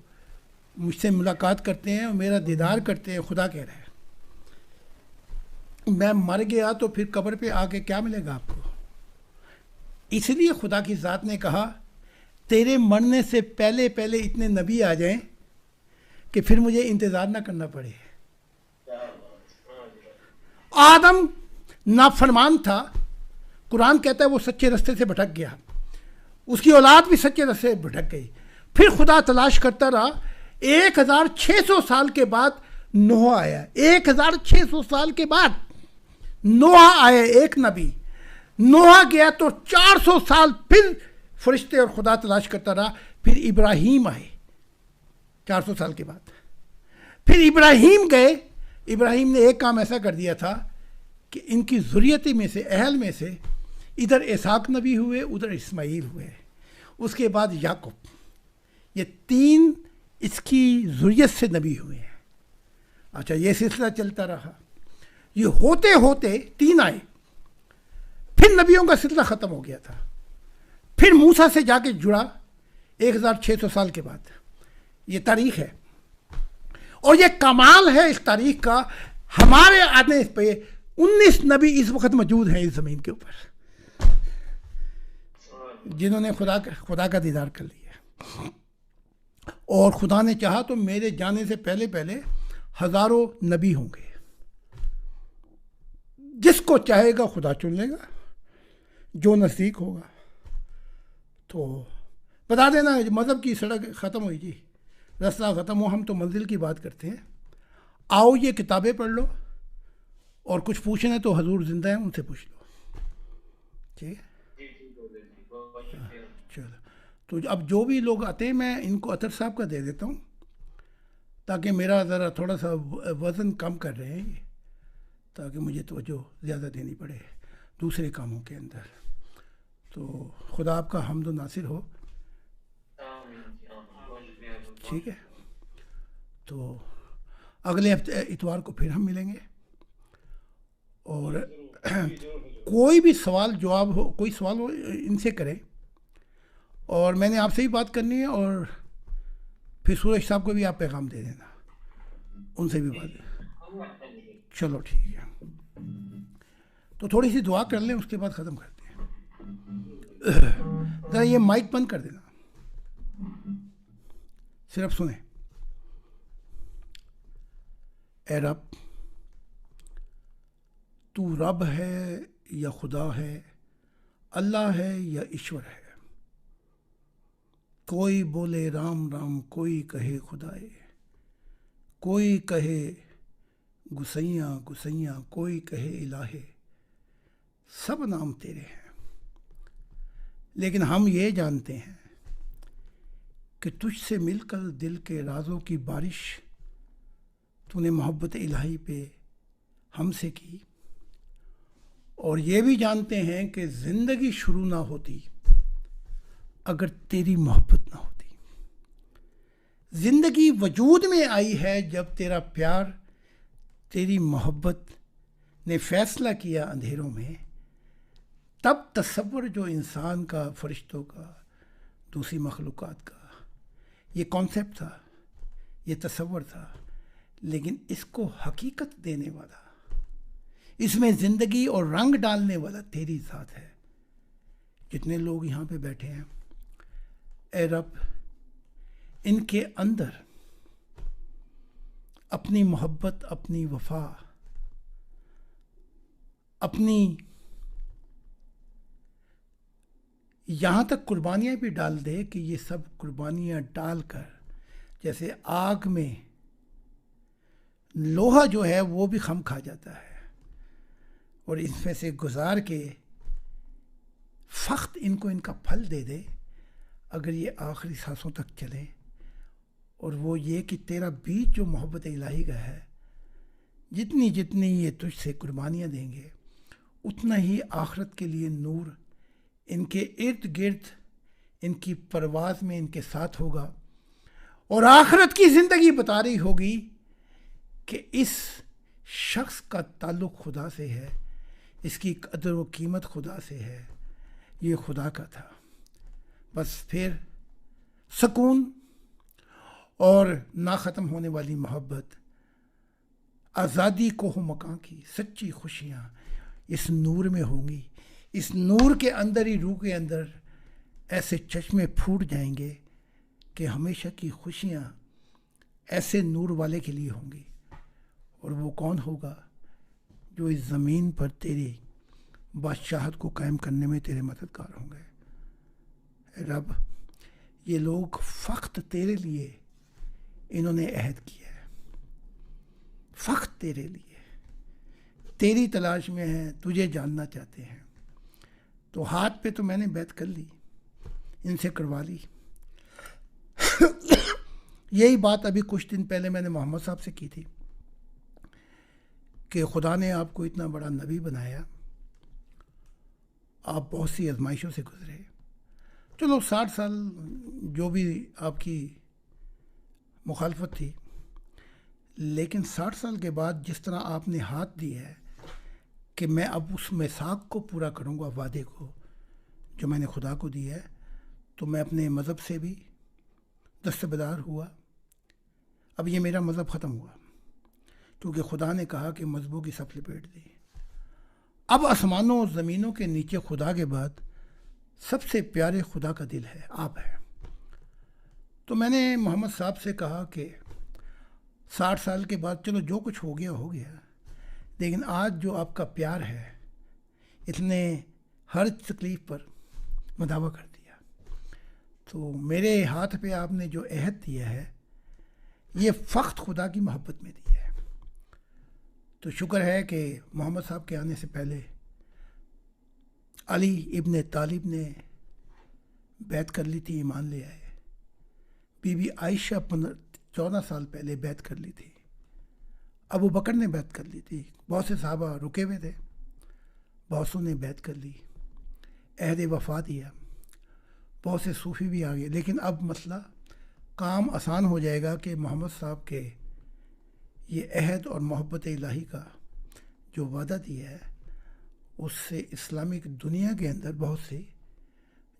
مجھ سے ملاقات کرتے ہیں اور میرا دیدار کرتے ہیں. خدا کہہ رہا ہے میں مر گیا تو پھر قبر پہ آ کے کیا ملے گا آپ کو؟ اس لیے خدا کی ذات نے کہا تیرے مرنے سے پہلے اتنے نبی آ جائیں کہ پھر مجھے انتظار نہ کرنا پڑے. آدم نافرمان تھا، قرآن کہتا ہے وہ سچے رستے سے بھٹک گیا، اس کی اولاد بھی سچے رستے سے بھٹک گئی. پھر خدا تلاش کرتا رہا. 1600 سال کے بعد نوح آیا. 1600 سال کے بعد نوح آیا، ایک نبی. نوح گیا تو 400 سال پھر فرشتے اور خدا تلاش کرتا رہا. پھر ابراہیم آئے 400 سال کے بعد. پھر ابراہیم گئے. ابراہیم نے ایک کام ایسا کر دیا تھا کہ ان کی ذریت میں سے، اہل میں سے، ادھر اسحاق نبی ہوئے، ادھر اسماعیل ہوئے، اس کے بعد یعقوب. یہ 3 اس کی ذریت سے نبی ہوئے ہیں. اچھا یہ سلسلہ چلتا رہا. یہ ہوتے ہوتے 3 آئے, پھر نبیوں کا سلسلہ ختم ہو گیا تھا. پھر موسیٰ سے جا کے جڑا 1600 سال کے بعد. یہ تاریخ ہے, اور یہ کمال ہے اس تاریخ کا. ہمارے آنے پہ 19 نبی اس وقت موجود ہیں اس زمین کے اوپر, جنہوں نے خدا کا دیدار کر لیا. اور خدا نے چاہا تو میرے جانے سے پہلے پہلے ہزاروں نبی ہوں گے. جس کو چاہے گا خدا چن لے گا, جو نزدیک ہوگا. تو بتا دینا مذہب کی سڑک ختم ہوئی جی, رستہ ختم ہو, ہم تو منزل کی بات کرتے ہیں. آؤ یہ کتابیں پڑھ لو, اور کچھ پوچھنا ہے تو حضور زندہ ہیں, ان سے پوچھ لو. ٹھیک ہے, چلو. تو اب جو بھی لوگ آتے ہیں میں ان کو اطہر صاحب کا دے دیتا ہوں, تاکہ میرا ذرا تھوڑا سا وزن کم کر رہے ہیں, تاکہ مجھے توجہ زیادہ دینی پڑے دوسرے کاموں کے اندر. تو خدا آپ کا حمد و ناصر ہو. ٹھیک ہے, تو اگلے ہفتے اتوار کو پھر ہم ملیں گے. اور کوئی بھی سوال جواب ہو, کوئی سوال ہو ان سے کریں. اور میں نے آپ سے بھی بات کرنی ہے, اور پھر سورج صاحب کو بھی آپ پیغام دے دینا, ان سے بھی بات. چلو ٹھیک ہے, تو تھوڑی سی دعا کر لیں, اس کے بعد ختم کرتے ہیں. ذرا یہ مائک بند کر دینا, صرف سنیں. اے رب, تو رب ہے یا خدا ہے, اللہ ہے یا ایشور ہے. کوئی بولے رام رام, کوئی کہے خدائے, کوئی کہے گسیاں گسیاں, کوئی کہے الہے. سب نام تیرے ہیں, لیکن ہم یہ جانتے ہیں کہ تجھ سے مل کر دل کے رازوں کی بارش تو نے محبت الہی پہ ہم سے کی. اور یہ بھی جانتے ہیں کہ زندگی شروع نہ ہوتی اگر تیری محبت نہ ہوتی. زندگی وجود میں آئی ہے جب تیرا پیار, تیری محبت نے فیصلہ کیا اندھیروں میں. تب تصور جو انسان کا, فرشتوں کا, دوسری مخلوقات کا, یہ کانسیپٹ تھا, یہ تصور تھا, لیکن اس کو حقیقت دینے والا, اس میں زندگی اور رنگ ڈالنے والا تیری ذات ہے. جتنے لوگ یہاں پہ بیٹھے ہیں, اے رب, ان کے اندر اپنی محبت, اپنی وفا, اپنی یہاں تک قربانیاں بھی ڈال دے کہ یہ سب قربانیاں ڈال کر, جیسے آگ میں لوہا جو ہے وہ بھی خم کھا جاتا ہے, اور اس میں سے گزار کے فقط ان کو ان کا پھل دے دے اگر یہ آخری سانسوں تک چلے. اور وہ یہ کہ تیرا بیج جو محبت الہی کا ہے, جتنی جتنی یہ تجھ سے قربانیاں دیں گے, اتنا ہی آخرت کے لیے نور ان کے ارد گرد, ان کی پرواز میں ان کے ساتھ ہوگا. اور آخرت کی زندگی بتا رہی ہوگی کہ اس شخص کا تعلق خدا سے ہے, اس کی قدر و قیمت خدا سے ہے, یہ خدا کا تھا. بس پھر سکون اور نہ ختم ہونے والی محبت, آزادی کو ہو مکان کی سچی خوشیاں اس نور میں ہوں گی. اس نور کے اندر ہی, روح کے اندر ایسے چشمے پھوٹ جائیں گے کہ ہمیشہ کی خوشیاں ایسے نور والے کے لیے ہوں گی. اور وہ کون ہوگا؟ جو اس زمین پر تیری بادشاہت کو قائم کرنے میں تیرے مددگار ہوں گے. اے رب, یہ لوگ فقط تیرے لیے انہوں نے عہد کیا ہے, فقط تیرے لیے, تیری تلاش میں ہیں, تجھے جاننا چاہتے ہیں. تو ہاتھ پہ تو میں نے بیعت کر لی, ان سے کروا لی. یہی بات ابھی کچھ دن پہلے میں نے محمد صاحب سے کی تھی کہ خدا نے آپ کو اتنا بڑا نبی بنایا, آپ بہت سی آزمائشوں سے گزرے. چلو 60 سال جو بھی آپ کی مخالفت تھی, لیکن 60 سال کے بعد جس طرح آپ نے ہاتھ دی ہے کہ میں اب اس میثاق کو پورا کروں گا، وعدے کو جو میں نے خدا کو دی ہے، تو میں اپنے مذہب سے بھی دستبردار ہوا. اب یہ میرا مذہب ختم ہوا کیونکہ خدا نے کہا کہ مذہبوں کی صف لپیٹ دی. اب آسمانوں اور زمینوں کے نیچے خدا کے بعد سب سے پیارے خدا کا دل ہے، آپ ہے. تو میں نے محمد صاحب سے کہا کہ 60 سال کے بعد چلو جو کچھ ہو گیا ہو گیا، لیکن آج جو آپ کا پیار ہے اس نے ہر تکلیف پر مداوع کر دیا. تو میرے ہاتھ پہ آپ نے جو عہد دیا ہے یہ فقط خدا کی محبت میں دی ہے. تو شکر ہے کہ محمد صاحب کے آنے سے پہلے علی ابن طالب نے بیعت کر لی تھی، ایمان لے آئے. بی بی عائشہ 14 سال پہلے بیعت کر لی تھی. ابو بکر نے بیعت کر لی تھی. بہت سے صحابہ رکے ہوئے تھے، بہت سو نے بیعت کر لی، عہد وفا دیا. بہت سے صوفی بھی آ گئے. لیکن اب مسئلہ کام آسان ہو جائے گا کہ محمد صاحب کے یہ عہد اور محبت الہی کا جو وعدہ دیا ہے اس سے اسلامک دنیا کے اندر بہت سی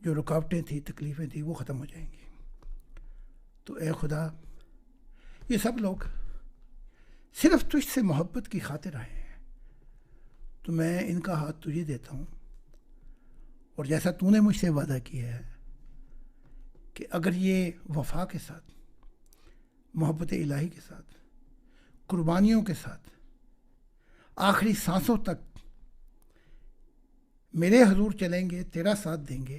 جو رکاوٹیں تھیں، تکلیفیں تھیں، وہ ختم ہو جائیں گی. تو اے خدا، یہ سب لوگ صرف تجھ سے محبت کی خاطر آئے ہیں، تو میں ان کا ہاتھ تجھے دیتا ہوں. اور جیسا تو نے مجھ سے وعدہ کیا ہے کہ اگر یہ وفا کے ساتھ، محبت الہی کے ساتھ، قربانیوں کے ساتھ آخری سانسوں تک میرے حضور چلیں گے، تیرا ساتھ دیں گے،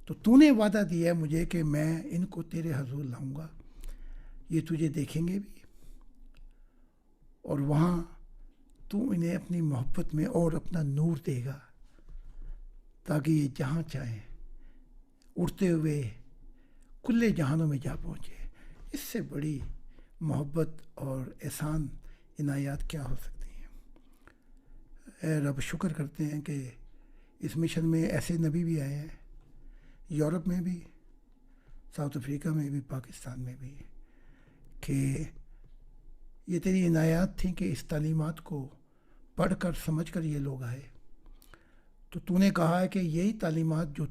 تو تو نے وعدہ دیا ہے مجھے کہ میں ان کو تیرے حضور لاؤں گا. یہ تجھے دیکھیں گے بھی اور وہاں تو انہیں اپنی محبت میں اور اپنا نور دے گا تاکہ یہ جہاں چاہیں اڑتے ہوئے کلے جہانوں میں جا پہنچے. اس سے بڑی محبت اور احسان عنایات کیا ہو سکتی ہیں. اے رب، شکر کرتے ہیں کہ اس مشن میں ایسے نبی بھی آئے ہیں، یورپ میں بھی، ساؤتھ افریقہ میں بھی، پاکستان میں بھی، کہ یہ تیری عنایات تھیں کہ اس تعلیمات کو پڑھ کر سمجھ کر یہ لوگ آئے. تو نے کہا ہے کہ یہی تعلیمات جو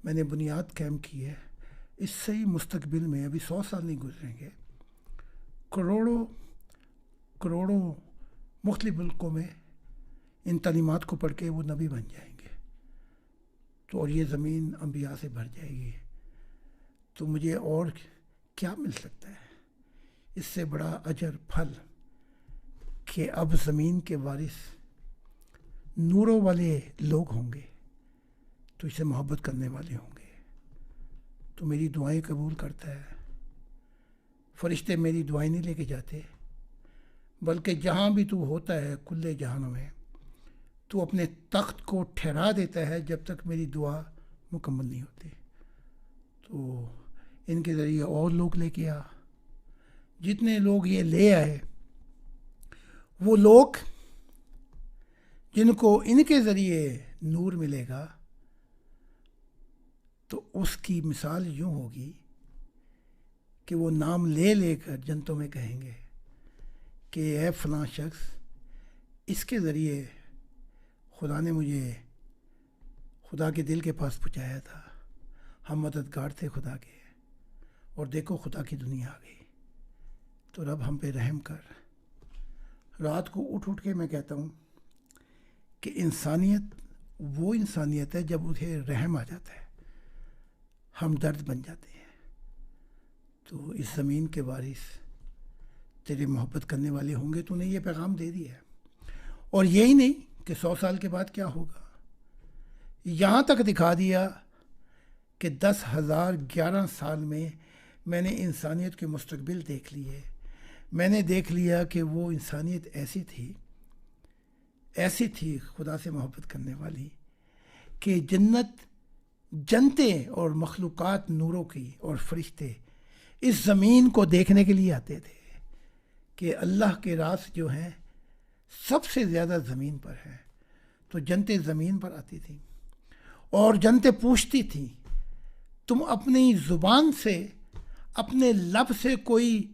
میں نے بنیاد قائم کی ہے، اس سے ہی مستقبل میں، ابھی 100 سال نہیں گزریں گے، کروڑوں مختلف ملکوں میں ان تعلیمات کو پڑھ کے وہ نبی بن جائیں گے. تو اور یہ زمین انبیاء سے بھر جائے گی. تو مجھے اور کیا مل سکتا ہے اس سے بڑا اجر پھل کہ اب زمین کے وارث نوروں والے لوگ ہوں گے، تو اس سے محبت کرنے والے ہوں گے. تو میری دعائیں قبول کرتا ہے. فرشتے میری دعائیں نہیں لے کے جاتے، بلکہ جہاں بھی تو ہوتا ہے کلے جہانوں میں، تو اپنے تخت کو ٹھہرا دیتا ہے جب تک میری دعا مکمل نہیں ہوتی. تو ان کے ذریعے اور لوگ لے کے جتنے لوگ یہ لے آئے، وہ لوگ جن کو ان کے ذریعے نور ملے گا، تو اس کی مثال یوں ہوگی کہ وہ نام لے لے کر جنتوں میں کہیں گے کہ اے فلاں شخص، اس کے ذریعے خدا نے مجھے خدا کے دل کے پاس پہنچایا تھا، ہم مددگار تھے خدا کے، اور دیکھو خدا کی دنیا آ گئی. تو رب ہم پہ رحم کر. رات کو اٹھ کے میں کہتا ہوں کہ انسانیت وہ انسانیت ہے جب اسے رحم آ جاتا ہے، ہم درد بن جاتے ہیں. تو اس زمین کے وارث تیری محبت کرنے والے ہوں گے. تو نے یہ پیغام دے دیا ہے. اور یہی نہیں کہ 100 سال کے بعد کیا ہوگا، یہاں تک دکھا دیا کہ 10,011 سال میں نے انسانیت کے مستقبل دیکھ لیے. میں نے دیکھ لیا کہ وہ انسانیت ایسی تھی خدا سے محبت کرنے والی کہ جنتیں اور مخلوقات نوروں کی اور فرشتے اس زمین کو دیکھنے کے لیے آتے تھے کہ اللہ کے راز جو ہیں سب سے زیادہ زمین پر ہیں. تو جنتیں زمین پر آتی تھیں اور جنتیں پوچھتی تھیں، تم اپنی زبان سے، اپنے لب سے کوئی